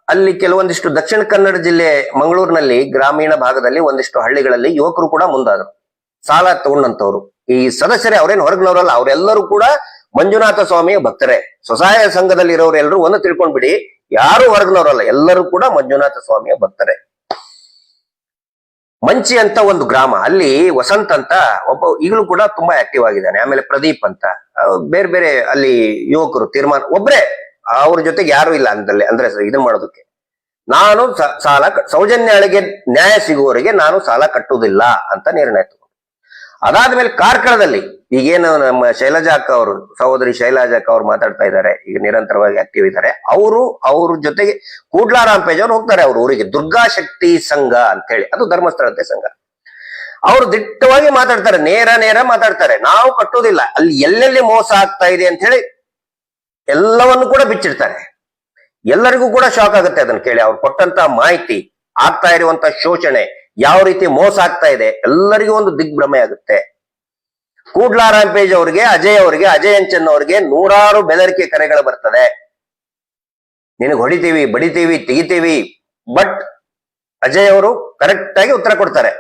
ಅಲ್ಲಿ ಕೆಲವೊಂದಿಷ್ಟು ದಕ್ಷಿಣ ಕನ್ನಡ ಜಿಲ್ಲೆ ಮಂಗಳೂರಿನಲ್ಲಿ ಗ್ರಾಮೀಣ ಭಾಗದಲ್ಲಿ ಒಂದಿಷ್ಟು ಹಳ್ಳಿಗಳಲ್ಲಿ ಯುವಕರು ಕೂಡ ಮುಂದಾದ್ರು, ಸಾಲ ತಗೊಂಡಂತವ್ರು. ಈ ಸದಸ್ಯರೇ, ಅವರೇನು ಹೊರಗಿನವರಲ್ಲ, ಅವರೆಲ್ಲರೂ ಕೂಡ ಮಂಜುನಾಥ ಸ್ವಾಮಿಯ ಭಕ್ತರೇ. ಸ್ವಸಹಾಯ ಸಂಘದಲ್ಲಿ ಇರೋರು ಎಲ್ಲರೂ ಒಂದು ತಿಳ್ಕೊಂಡ್ಬಿಡಿ, ಯಾರು ಹೊರಗಿನವರಲ್ಲ, ಎಲ್ಲರೂ ಕೂಡ ಮಂಜುನಾಥ ಸ್ವಾಮಿಯ ಭಕ್ತರೇ. ಮಂಚಿ ಅಂತ ಒಂದು ಗ್ರಾಮ, ಅಲ್ಲಿ ವಸಂತ್ ಅಂತ ಒಬ್ಬ ಈಗಲೂ ಕೂಡ ತುಂಬಾ ಆಕ್ಟಿವ್ ಆಗಿದ್ದಾನೆ. ಆಮೇಲೆ ಪ್ರದೀಪ್ ಅಂತ ಬೇರೆ ಬೇರೆ ಅಲ್ಲಿ ಯುವಕರು ತೀರ್ಮಾನ, ಒಬ್ರೆ, ಅವ್ರ ಜೊತೆಗೆ ಯಾರು ಇಲ್ಲ ಅಂದಲ್ಲಿ, ಅಂದ್ರೆ ಇದನ್ ಮಾಡೋದಕ್ಕೆ. ನಾನು ಸೌಜನ್ಯಳಿಗೆ ನ್ಯಾಯ ಸಿಗುವವರೆಗೆ ನಾನು ಸಾಲ ಕಟ್ಟುವುದಿಲ್ಲ ಅಂತ ನಿರ್ಣಯ ತಗೊಂಡು, ಅದಾದ್ಮೇಲೆ ಕಾರ್ಕಳದಲ್ಲಿ ಈಗೇನು ನಮ್ಮ ಶೈಲಜಾ ಅಕ್ಕ ಅವರು, ಸಹೋದರಿ ಶೈಲಜಾ ಅಕ್ಕ ಅವರು ಮಾತಾಡ್ತಾ ಇದ್ದಾರೆ, ಈಗ ನಿರಂತರವಾಗಿ ಆಕ್ಟಿವ್ ಇದ್ದಾರೆ. ಅವ್ರ ಜೊತೆಗೆ ಕೂಡ್ಲಾರಾಂಪೇಜ್ ಅವ್ರು ಹೋಗ್ತಾರೆ ಅವ್ರ ಊರಿಗೆ, ದುರ್ಗಾ ಶಕ್ತಿ ಸಂಘ ಅಂತ ಹೇಳಿ, ಅದು ಧರ್ಮಸ್ಥಳತೆ ಸಂಘ. ಅವರು ದಿಟ್ಟವಾಗಿ ಮಾತಾಡ್ತಾರೆ, ನೇರ ಮಾತಾಡ್ತಾರೆ. ನಾವು ಕಟ್ಟೋದಿಲ್ಲ, ಅಲ್ಲಿ ಎಲ್ಲೆಲ್ಲಿ ಮೋಸ ಆಗ್ತಾ ಇದೆ ಅಂತ ಹೇಳಿ ಎಲ್ಲವನ್ನು ಕೂಡ ಬಿಚ್ಚಿಡ್ತಾರೆ. ಎಲ್ಲರಿಗೂ ಕೂಡ ಶಾಕ್ ಆಗುತ್ತೆ ಅದನ್ನ ಕೇಳಿ. ಅವ್ರು ಕೊಟ್ಟಂತ ಮಾಹಿತಿ, ಆಗ್ತಾ ಇರುವಂತ ಶೋಷಣೆ, ಯಾವ ರೀತಿ ಮೋಸ ಆಗ್ತಾ ಇದೆ, ಎಲ್ಲರಿಗೂ ಒಂದು ದಿಗ್ಭ್ರಮೆ ಆಗುತ್ತೆ. ಕೂಡ್ಲಾರಾಂಪೇಜ್ ಅವರಿಗೆ, ಅಜಯ್ ಅಂಚನ್ ಅವರಿಗೆ ನೂರಾರು ಬೆದರಿಕೆ ಕರೆಗಳು ಬರ್ತದೆ. ನಿನಗೆ ಹೊಡಿತೀವಿ, ಬಡಿತೀವಿ, ತೆಗಿತೀವಿ. ಬಟ್ ಅಜಯ್ ಅವರು ಕರೆಕ್ಟ್ ಆಗಿ ಉತ್ತರ ಕೊಡ್ತಾರೆ.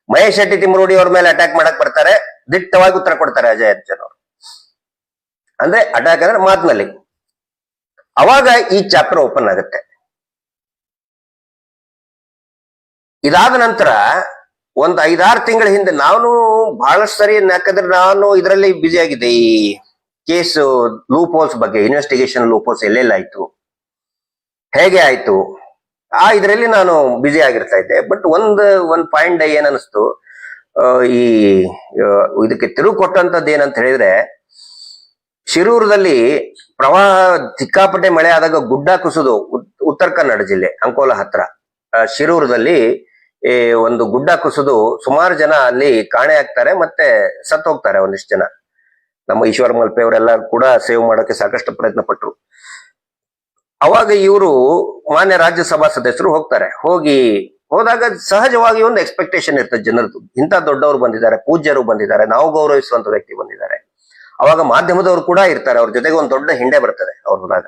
ಮಹೇಶ್ ಶೆಟ್ಟಿ ತಿಮ್ಮರೂಡಿ ಅವ್ರ ಮೇಲೆ ಅಟ್ಯಾಕ್ ಮಾಡಕ್ ಬರ್ತಾರೆ, ದಿಟ್ಟವಾಗಿ ಉತ್ತರ ಕೊಡ್ತಾರೆ ಅಜಯ್ ಅಂಚನ್ ಅವರು. ಅಂದ್ರೆ ಅಟ್ಯಾಕ್ ಅಂದ್ರೆ ಮಾತಿನಲ್ಲಿ. ಅವಾಗ ಈ ಚಾಪ್ಟರ್ ಓಪನ್ ಆಗುತ್ತೆ. ಇದಾದ ನಂತರ ಒಂದ್ 5-6 ತಿಂಗಳ ಹಿಂದೆ ನಾನು ಬಹಳಷ್ಟು ಸರಿ, ಯಾಕಂದ್ರೆ ನಾನು ಇದರಲ್ಲಿ ಬ್ಯುಸಿ ಆಗಿದ್ದೆ, ಈ ಕೇಸ್ ಲೂಪ್ ಹೋಲ್ಸ್ ಬಗ್ಗೆ, ಇನ್ವೆಸ್ಟಿಗೇಷನ್ ಲೂಪ್ ಹೋಲ್ಸ್ ಎಲ್ಲೆಲ್ಲಾಯ್ತು, ಹೇಗೆ ಆಯ್ತು, ಇದರಲ್ಲಿ ನಾನು ಬ್ಯುಸಿ ಆಗಿರ್ತಾ ಇದ್ದೆ. ಬಟ್ ಒಂದ್ ಪಾಯಿಂಟ್ ಏನ್ ಅನಿಸ್ತು, ಈ ಇದಕ್ಕೆ ತಿರುವು ಕೊಟ್ಟಂತದ್ದು ಏನಂತ ಹೇಳಿದ್ರೆ, ಶಿರೂರದಲ್ಲಿ ಪ್ರವಾಹ ಸಿಕ್ಕಾಪಟ್ಟೆ ಮಳೆ ಆದಾಗ ಗುಡ್ಡ ಕುಸಿದು, ಉತ್ತರ ಕನ್ನಡ ಜಿಲ್ಲೆ ಅಂಕೋಲಾ ಹತ್ರ ಶಿರೂರದಲ್ಲಿ ಒಂದು ಗುಡ್ಡ ಕುಸಿದು ಸುಮಾರು ಜನ ಅಲ್ಲಿ ಕಾಣೆ ಆಗ್ತಾರೆ, ಮತ್ತೆ ಸತ್ತು ಹೋಗ್ತಾರೆ ಒಂದಿಷ್ಟು ಜನ. ನಮ್ಮ ಈಶ್ವರ ಮಲ್ಪೆ ಅವರೆಲ್ಲ ಕೂಡ ಸೇವ್ ಮಾಡೋಕೆ ಸಾಕಷ್ಟು ಪ್ರಯತ್ನ ಪಟ್ರು. ಅವಾಗ ಇವರು ಮಾನ್ಯ ರಾಜ್ಯಸಭಾ ಸದಸ್ಯರು ಹೋಗ್ತಾರೆ. ಹೋದಾಗ ಸಹಜವಾಗಿ ಒಂದು ಎಕ್ಸ್ಪೆಕ್ಟೇಷನ್ ಇರ್ತದೆ ಜನರದ್ದು, ಇಂಥ ದೊಡ್ಡವರು ಬಂದಿದ್ದಾರೆ, ಪೂಜ್ಯರು ಬಂದಿದ್ದಾರೆ, ನಾವು ಗೌರವಿಸುವಂತ ವ್ಯಕ್ತಿ ಬಂದಿದ್ದಾರೆ. ಅವಾಗ ಮಾಧ್ಯಮದವರು ಕೂಡ ಇರ್ತಾರೆ, ಅವ್ರ ಜೊತೆಗೆ ಒಂದು ದೊಡ್ಡ ಹಿಂಡೆ ಬರ್ತದೆ ಅವ್ರು ಹೋದಾಗ.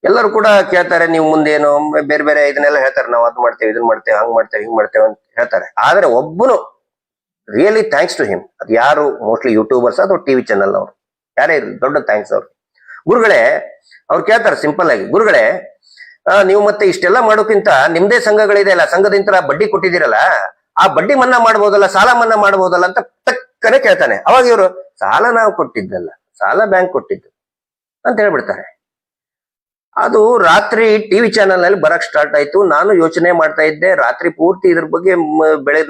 ಎಲ್ಲರೂ ಕೂಡ ಕೇಳ್ತಾರೆ, ನೀವು ಮುಂದೇನು ಬೇರೆ ಬೇರೆ ಇದನ್ನೆಲ್ಲ ಹೇಳ್ತಾರೆ, ನಾವು ಅದ್ ಮಾಡ್ತೇವೆ, ಇದನ್ನ ಮಾಡ್ತೇವೆ, ಹಂಗ್ ಮಾಡ್ತೇವೆ, ಹಿಂಗ್ ಮಾಡ್ತೇವೆ ಅಂತ ಹೇಳ್ತಾರೆ. ಆದ್ರೆ ಒಬ್ಬನು ರಿಯಲಿ ಥ್ಯಾಂಕ್ಸ್ ಟು ಹಿಮ್, ಅದು ಯಾರು, ಮೋಸ್ಟ್ಲಿ ಯೂಟ್ಯೂಬರ್ಸ್ ಅಥವಾ ಟಿವಿ ಚಾನಲ್ ಅವರು, ಯಾರೇ ಇರಲಿ, ದೊಡ್ಡ ಥ್ಯಾಂಕ್ಸ್ ಅವ್ರು. ಗುರುಗಳೇ, ಅವ್ರು ಕೇಳ್ತಾರೆ ಸಿಂಪಲ್ ಆಗಿ, ಗುರುಗಳೇ ನೀವು ಮತ್ತೆ ಇಷ್ಟೆಲ್ಲ ಮಾಡೋಕ್ಕಿಂತ ನಿಮ್ದೇ ಸಂಘಗಳಿದೆ ಅಲ್ಲ, ಸಂಘದಿಂದ ಬಡ್ಡಿ ಕೊಟ್ಟಿದ್ದೀರಲ್ಲ, ಆ ಬಡ್ಡಿ ಮನ್ನಾ ಮಾಡ್ಬೋದಲ್ಲ, ಸಾಲ ಮನ್ನಾ ಮಾಡ್ಬೋದಲ್ಲ ಅಂತ ತಕ್ಕನೆ ಕೇಳ್ತಾನೆ. ಅವಾಗ ಇವರು, ಸಾಲ ನಾವು ಕೊಟ್ಟಿದ್ದಲ್ಲ, ಸಾಲ ಬ್ಯಾಂಕ್ ಕೊಟ್ಟಿದ್ದು ಅಂತ ಹೇಳ್ಬಿಡ್ತಾರೆ. ಅದು ರಾತ್ರಿ ಟಿವಿ ಚಾನೆಲ್ ನಲ್ಲಿ ಬರಕ್ ಸ್ಟಾರ್ಟ್ ಆಯ್ತು. ನಾನು ಯೋಚನೆ ಮಾಡ್ತಾ ಇದ್ದೆ ರಾತ್ರಿ ಪೂರ್ತಿ ಇದ್ರ ಬಗ್ಗೆ.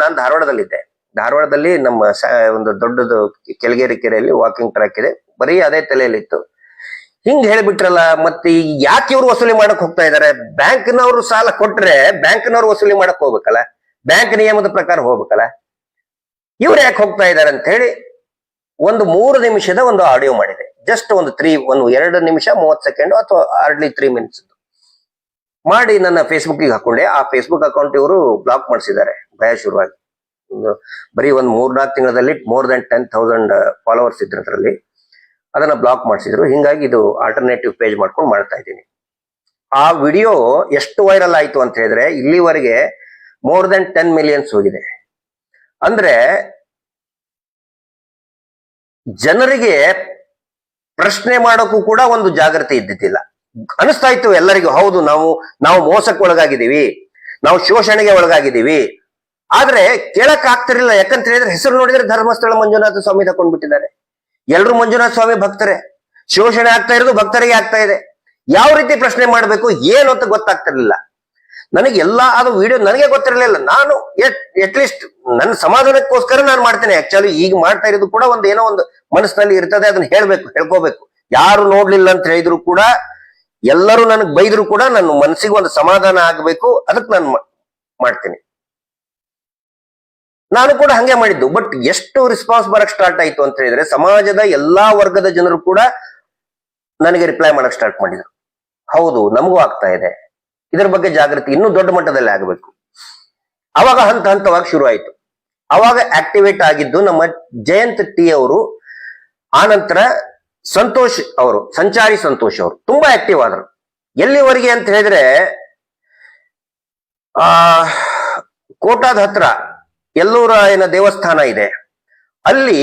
ನಾನು ಧಾರವಾಡದಲ್ಲಿದ್ದೆ. ಧಾರವಾಡದಲ್ಲಿ ನಮ್ಮ ಒಂದು ದೊಡ್ಡದು ಕೆಳಗೇರಿ ಕೆರೆಯಲ್ಲಿ ವಾಕಿಂಗ್ ಟ್ರ್ಯಾಕ್ ಇದೆ, ಬರೀ ಅದೇ ತಲೆಯಲ್ಲಿತ್ತು. ಹಿಂಗ್ ಹೇಳ್ಬಿಟ್ರಲ್ಲ, ಮತ್ತೆ ಯಾಕೆ ಇವ್ರು ವಸೂಲಿ ಮಾಡಕ್ ಹೋಗ್ತಾ ಇದಾರೆ? ಬ್ಯಾಂಕ್ನವರು ಸಾಲ ಕೊಟ್ರೆ ಬ್ಯಾಂಕ್ನವ್ರು ವಸೂಲಿ ಮಾಡಕ್ ಹೋಗ್ಬೇಕಲ್ಲ, ಬ್ಯಾಂಕ್ ನಿಯಮದ ಪ್ರಕಾರ ಹೋಗ್ಬೇಕಲ್ಲ, ಇವ್ರು ಯಾಕೆ ಹೋಗ್ತಾ ಇದಾರೆ ಅಂತ ಹೇಳಿ ಒಂದು 3 ನಿಮಿಷದ ಒಂದು ಆಡಿಯೋ ಮಾಡಿದೆ. ಜಸ್ಟ್ ಒಂದು 2 ನಿಮಿಷ 30 ಸೆಕೆಂಡ್ ಅಥವಾ ಹಾರ್ಡ್ಲಿ 3 ಮಿನಿಟ್ಸ್ ಮಾಡಿ ನನ್ನ ಫೇಸ್ಬುಕ್ಗೆ ಹಾಕೊಂಡೆ. ಆ ಫೇಸ್ಬುಕ್ ಅಕೌಂಟ್ ಇವರು ಬ್ಲಾಕ್ ಮಾಡಿಸಿದ್ದಾರೆ ಭಯ ಶುರುವಾಗಿ. ಬರೀ ಒಂದು 3-4 ತಿಂಗಳಲ್ಲಿ ಮೋರ್ ದನ್ 10,000 ಫಾಲೋವರ್ಸ್ ಇದ್ರು ಅದರಲ್ಲಿ. ಅದನ್ನ ಬ್ಲಾಕ್ ಮಾಡಿಸಿದ್ರು. ಹಿಂಗಾಗಿ ಇದು ಆಲ್ಟರ್ನೇಟಿವ್ ಪೇಜ್ ಮಾಡ್ಕೊಂಡು ಮಾಡ್ತಾ ಇದ್ದೀನಿ. ಆ ವಿಡಿಯೋ ಎಷ್ಟು ವೈರಲ್ ಆಯ್ತು ಅಂತ ಹೇಳಿದ್ರೆ, ಇಲ್ಲಿವರೆಗೆ ಮೋರ್ ದನ್ 10 ಮಿಲಿಯನ್ಸ್ ಹೋಗಿದೆ. ಅಂದ್ರೆ ಜನರಿಗೆ ಪ್ರಶ್ನೆ ಮಾಡೋಕ್ಕೂ ಕೂಡ ಒಂದು ಜಾಗೃತಿ ಇದ್ದಿದ್ದಿಲ್ಲ. ಅನಿಸ್ತಾ ಇತ್ತು ಎಲ್ಲರಿಗೂ, ಹೌದು ನಾವು ಮೋಸಕ್ಕೆ ಒಳಗಾಗಿದ್ದೀವಿ, ನಾವು ಶೋಷಣೆಗೆ ಒಳಗಾಗಿದ್ದೀವಿ. ಆದ್ರೆ ಕೇಳಕ್ ಆಗ್ತಿರ್ಲಿಲ್ಲ. ಯಾಕಂತ ಹೇಳಿದ್ರೆ ಹೆಸರು ನೋಡಿದ್ರೆ ಧರ್ಮಸ್ಥಳ ಮಂಜುನಾಥ ಸ್ವಾಮಿ ತಕೊಂಡ್ಬಿಟ್ಟಿದ್ದಾರೆ. ಎಲ್ರು ಮಂಜುನಾಥ ಸ್ವಾಮಿ ಭಕ್ತರೇ. ಶೋಷಣೆ ಆಗ್ತಾ ಇರೋದು ಭಕ್ತರಿಗೆ ಆಗ್ತಾ ಇದೆ. ಯಾವ ರೀತಿ ಪ್ರಶ್ನೆ ಮಾಡ್ಬೇಕು ಏನು ಅಂತ ಗೊತ್ತಾಗ್ತಿರ್ಲಿಲ್ಲ ನನಗೆ. ಅದು ವಿಡಿಯೋ ನನಗೆ ಗೊತ್ತಿರಲಿಲ್ಲ. ನಾನು ಅಟ್ಲೀಸ್ಟ್ ನನ್ನ ಸಮಾಧಾನಕ್ಕೋಸ್ಕರ ನಾನು ಮಾಡ್ತೇನೆ. ಆಕ್ಚುಲಿ ಈಗ ಮಾಡ್ತಾ ಇರೋದು ಕೂಡ ಏನೋ ಒಂದು ಮನಸ್ಸಿನಲ್ಲಿ ಇರ್ತದೆ, ಅದನ್ನ ಹೇಳ್ಕೋಬೇಕು. ಯಾರು ನೋಡ್ಲಿಲ್ಲ ಅಂತ ಹೇಳಿದ್ರು ಕೂಡ, ಎಲ್ಲರೂ ನನಗೆ ಬೈದ್ರು ಕೂಡ ನನ್ನ ಮನಸ್ಸಿಗೆ ಒಂದು ಸಮಾಧಾನ ಆಗ್ಬೇಕು, ಅದಕ್ಕೆ ನಾನು ಮಾಡ್ತೀನಿ. ನಾನು ಕೂಡ ಹಂಗೆ ಮಾಡಿದ್ದು. ಬಟ್ ಎಷ್ಟು ರೆಸ್ಪಾನ್ಸ್ ಬರಕ್ ಸ್ಟಾರ್ಟ್ ಆಯ್ತು ಅಂತ ಹೇಳಿದ್ರೆ, ಸಮಾಜದ ಎಲ್ಲಾ ವರ್ಗದ ಜನರು ಕೂಡ ನನಗೆ ರಿಪ್ಲೈ ಮಾಡಕ್ ಸ್ಟಾರ್ಟ್ ಮಾಡಿದ್ರು. ಹೌದು, ನಮಗೂ ಆಗ್ತಾ ಇದೆ, ಇದರ ಬಗ್ಗೆ ಜಾಗೃತಿ ಇನ್ನೂ ದೊಡ್ಡ ಮಟ್ಟದಲ್ಲಿ ಆಗಬೇಕು. ಅವಾಗ ಹಂತವಾಗಿ ಶುರು ಆಯ್ತು. ಅವಾಗ ಆಕ್ಟಿವೇಟ್ ಆಗಿದ್ದು ನಮ್ಮ ಜಯಂತ್ ಟಿ ಅವರು, ಆನಂತರ ಸಂತೋಷ್ ಅವರು, ಸಂಚಾರಿ ಸಂತೋಷ್ ಅವರು ತುಂಬಾ ಆಕ್ಟಿವ್ ಆದರು. ಎಲ್ಲಿವರೆಗೆ ಅಂತ ಹೇಳಿದ್ರೆ, ಕೋಟಾದ ಹತ್ರ ಎಲ್ಲೂರಾಯನ ದೇವಸ್ಥಾನ ಇದೆ, ಅಲ್ಲಿ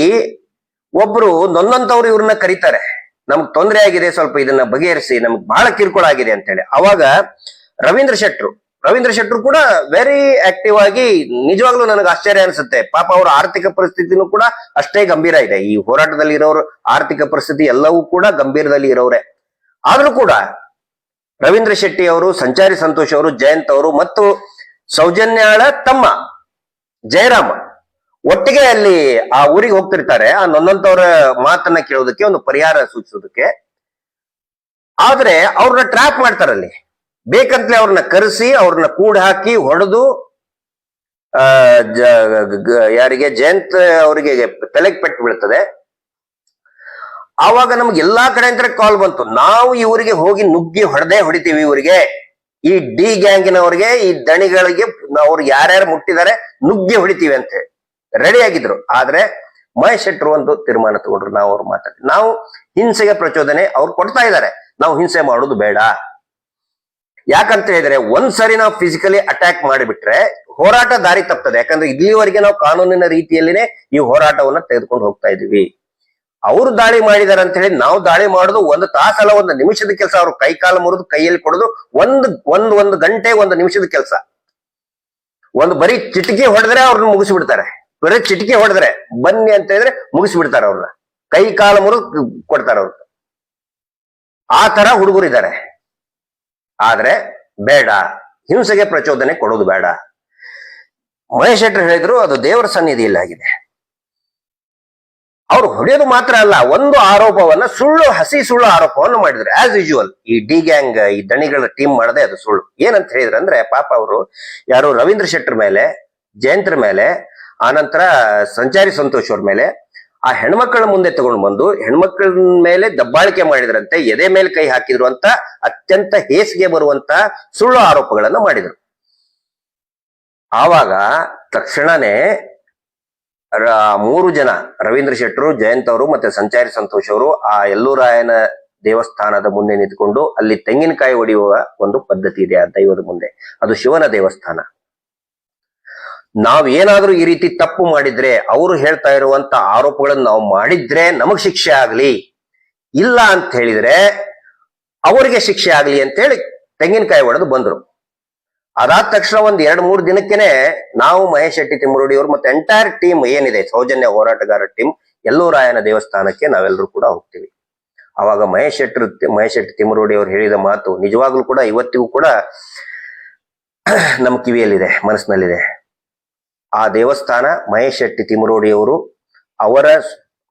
ಒಬ್ರು ನೊಂದಂತವ್ರು ಇವ್ರನ್ನ ಕರೀತಾರೆ, ನಮ್ಗ್ ತೊಂದರೆ ಆಗಿದೆ, ಸ್ವಲ್ಪ ಇದನ್ನ ಬಗೆಹರಿಸಿ, ನಮ್ಗೆ ಬಹಳ ಕಿರುಕುಳ ಆಗಿದೆ ಅಂತ ಹೇಳಿ. ಅವಾಗ ರವೀಂದ್ರ ಶೆಟ್ರು ಕೂಡ ವೆರಿ ಆಕ್ಟಿವ್ ಆಗಿ, ನಿಜವಾಗ್ಲೂ ನನಗೆ ಆಶ್ಚರ್ಯ ಅನ್ಸುತ್ತೆ. ಪಾಪ ಅವರ ಆರ್ಥಿಕ ಪರಿಸ್ಥಿತಿನೂ ಕೂಡ ಅಷ್ಟೇ ಗಂಭೀರ ಇದೆ. ಈ ಹೋರಾಟದಲ್ಲಿ ಇರೋರು ಆರ್ಥಿಕ ಪರಿಸ್ಥಿತಿ ಎಲ್ಲವೂ ಕೂಡ ಗಂಭೀರದಲ್ಲಿ ಇರೋರೆ. ಆದ್ರೂ ಕೂಡ ರವೀಂದ್ರ ಶೆಟ್ಟಿ ಅವರು, ಸಂಚಾರಿ ಸಂತೋಷ್ ಅವರು, ಜಯಂತ್ ಅವರು ಮತ್ತು ಸೌಜನ್ಯಾಳ ತಮ್ಮ ಜಯರಾಮ ಒಟ್ಟಿಗೆ ಅಲ್ಲಿ ಆ ಊರಿಗೆ ಹೋಗ್ತಿರ್ತಾರೆ, ಆ ನೊಂದಂತವರ ಮಾತನ್ನ ಕೇಳೋದಕ್ಕೆ, ಒಂದು ಪರಿಹಾರ ಸೂಚಿಸೋದಕ್ಕೆ. ಆದ್ರೆ ಅವ್ರನ್ನ ಟ್ರ್ಯಾಪ್ ಮಾಡ್ತಾರಲ್ಲಿ, ಬೇಕಂತಲೇ ಅವ್ರನ್ನ ಕರೆಸಿ ಅವ್ರನ್ನ ಕೂಡ ಹಾಕಿ ಹೊಡೆದು ಯಾರಿಗೆ ಜಯಂತ್ ಅವರಿಗೆ ತಲೆಗೆ ಪೆಟ್ಟು ಬೀಳ್ತದೆ. ಆವಾಗ ನಮ್ಗೆ ಎಲ್ಲಾ ಕಡೆ ಅಂತ ಕಾಲ್ ಬಂತು, ನಾವು ಇವರಿಗೆ ಹೋಗಿ ನುಗ್ಗಿ ಹೊಡಿತೀವಿ, ಇವರಿಗೆ ಈ ಡಿ ಗ್ಯಾಂಗಿನವ್ರಿಗೆ, ಈ ದಣಿಗಳಿಗೆ ಅವ್ರು ಯಾರ್ಯಾರು ಮುಟ್ಟಿದ್ದಾರೆ ನುಗ್ಗಿ ಹೊಡಿತೀವಿ ಅಂತ ಹೇಳಿ ರೆಡಿ ಆಗಿದ್ರು. ಆದ್ರೆ ಮಹೇಶ್ ಶೆಟ್ಟರು ಒಂದು ತೀರ್ಮಾನ ತಗೊಂಡ್ರು, ನಾವು ಅವ್ರು ಮಾತಾಡಿ, ನಾವು ಹಿಂಸೆಗೆ ಪ್ರಚೋದನೆ ಅವ್ರು ಕೊಡ್ತಾ ಇದ್ದಾರೆ, ನಾವು ಹಿಂಸೆ ಮಾಡೋದು ಬೇಡ. ಯಾಕಂತ ಹೇಳಿದ್ರೆ ಒಂದ್ಸರಿ ನಾವು ಫಿಸಿಕಲಿ ಅಟ್ಯಾಕ್ ಮಾಡಿಬಿಟ್ರೆ ಹೋರಾಟ ದಾರಿ ತಪ್ತದೆ. ಯಾಕಂದ್ರೆ ಇಲ್ಲಿವರೆಗೆ ನಾವು ಕಾನೂನಿನ ರೀತಿಯಲ್ಲಿನೇ ಈ ಹೋರಾಟವನ್ನ ತೆಗೆದುಕೊಂಡು ಹೋಗ್ತಾ ಇದೀವಿ. ಅವ್ರು ದಾಳಿ ಮಾಡಿದಾರೆ ಅಂತ ಹೇಳಿ ನಾವು ದಾಳಿ ಮಾಡೋದು ಒಂದು ತಾಸಲ್ಲ, ಒಂದು ನಿಮಿಷದ ಕೆಲಸ. ಅವ್ರು ಕೈ ಕಾಲು ಮುರಿದು ಕೈಯಲ್ಲಿ ಕೊಡೋದು ಒಂದು ಗಂಟೆ, ಒಂದು ನಿಮಿಷದ ಕೆಲಸ. ಒಂದು ಬರೀ ಚಿಟಿಕೆ ಹೊಡೆದ್ರೆ ಅವ್ರನ್ನ ಮುಗಿಸ್ಬಿಡ್ತಾರೆ. ಬರೀ ಚಿಟಿಕೆ ಹೊಡೆದ್ರೆ ಬನ್ನಿ ಅಂತ ಹೇಳಿದ್ರೆ ಮುಗಿಸ್ಬಿಡ್ತಾರೆ ಅವ್ರನ್ನ, ಕೈ ಕಾಲು ಮುರಿದು ಕೊಡ್ತಾರೆ ಅವ್ರು. ಆ ತರ ಹುಡುಗರಿದ್ದಾರೆ. ಆದ್ರೆ ಬೇಡ, ಹಿಂಸೆಗೆ ಪ್ರಚೋದನೆ ಕೊಡೋದು ಬೇಡ. ಮಹೇಶ್ ಶೆಟ್ಟರು ಹೇಳಿದ್ರು, ಅದು ದೇವರ ಸನ್ನಿಧಿಯಲ್ಲಿ ಆಗಿದೆ. ಅವ್ರು ಹೊಡೆಯೋದು ಮಾತ್ರ ಅಲ್ಲ, ಒಂದು ಆರೋಪವನ್ನ ಹಸಿ ಸುಳ್ಳು ಆರೋಪವನ್ನು ಮಾಡಿದ್ರು. ಆಸ್ ಯೂಶುವಲ್ ಈ ಡಿ ಗ್ಯಾಂಗ್, ಈ ದಣಿಗಳ ಟೀಮ್ ಮಾಡದೆ ಅದು ಸುಳ್ಳು. ಏನಂತ ಹೇಳಿದ್ರು ಅಂದ್ರೆ, ಪಾಪ ಅವರು ಯಾರು ರವೀಂದ್ರ ಶೆಟ್ಟರ್ ಮೇಲೆ, ಜಯಂತ್ರ ಮೇಲೆ, ಆನಂತರ ಸಂಚಾರಿ ಸಂತೋಷ್ ಅವ್ರ ಮೇಲೆ ಆ ಹೆಣ್ಮಕ್ಳ ಮುಂದೆ ತಗೊಂಡು ಬಂದು ಹೆಣ್ಮಕ್ಳ ಮೇಲೆ ದಬ್ಬಾಳಿಕೆ ಮಾಡಿದ್ರಂತೆ, ಎದೆ ಮೇಲೆ ಕೈ ಹಾಕಿದ್ರು ಅಂತ ಅತ್ಯಂತ ಹೇಸಿಗೆ ಬರುವಂತ ಸುಳ್ಳು ಆರೋಪಗಳನ್ನ ಮಾಡಿದ್ರು. ಆವಾಗ ತಕ್ಷಣನೇ 3 ಜನ, ರವೀಂದ್ರ ಶೆಟ್ಟರು, ಜಯಂತ್ ಅವರು ಮತ್ತೆ ಸಂಚಾರಿ ಸಂತೋಷ್ ಅವರು ಆ ಯಲ್ಲೂರಾಯನ ದೇವಸ್ಥಾನದ ಮುಂದೆ ನಿಂತ್ಕೊಂಡು, ಅಲ್ಲಿ ತೆಂಗಿನಕಾಯಿ ಹೊಡೆಯುವ ಒಂದು ಪದ್ಧತಿ ಇದೆ ಆ ದೈವದ ಮುಂದೆ, ಅದು ಶಿವನ ದೇವಸ್ಥಾನ. ನಾವ್ ಏನಾದ್ರೂ ಈ ರೀತಿ ತಪ್ಪು ಮಾಡಿದ್ರೆ, ಅವರು ಹೇಳ್ತಾ ಇರುವಂತ ಆರೋಪಗಳನ್ನು ನಾವು ಮಾಡಿದ್ರೆ ನಮಗ್ ಶಿಕ್ಷೆ ಆಗ್ಲಿ, ಇಲ್ಲ ಅಂತ ಹೇಳಿದ್ರೆ ಅವರಿಗೆ ಶಿಕ್ಷೆ ಆಗ್ಲಿ ಅಂತ ಹೇಳಿ ತೆಂಗಿನಕಾಯಿ ಹೊಡೆದು ಬಂದ್ರು. ಅದಾದ ತಕ್ಷಣ ಒಂದ್ 2-3 ದಿನಕ್ಕೇನೆ ನಾವು ಮಹೇಶ್ ಶೆಟ್ಟಿ ತಿಮ್ಮರೋಡಿ ಅವರು ಮತ್ತೆ ಎಂಟೈರ್ ಟೀಮ್ ಏನಿದೆ ಸೌಜನ್ಯ ಹೋರಾಟಗಾರ ಟೀಮ್ ಯಲ್ಲೂರಾಯನ ದೇವಸ್ಥಾನಕ್ಕೆ ನಾವೆಲ್ಲರೂ ಕೂಡ ಹೋಗ್ತೀವಿ. ಅವಾಗ ಮಹೇಶ್ ಶೆಟ್ಟಿ ತಿಮ್ಮರೋಡಿ ಅವರು ಹೇಳಿದ ಮಾತು ನಿಜವಾಗ್ಲೂ ಕೂಡ ಇವತ್ತಿಗೂ ಕೂಡ ನಮ್ಮ ಕಿವಿಯಲ್ಲಿದೆ, ಮನಸ್ಸಿನಲ್ಲಿದೆ. ಆ ದೇವಸ್ಥಾನ ಮಹೇಶ್ ಶೆಟ್ಟಿ ತಿಮ್ಮರೋಡಿ ಅವರು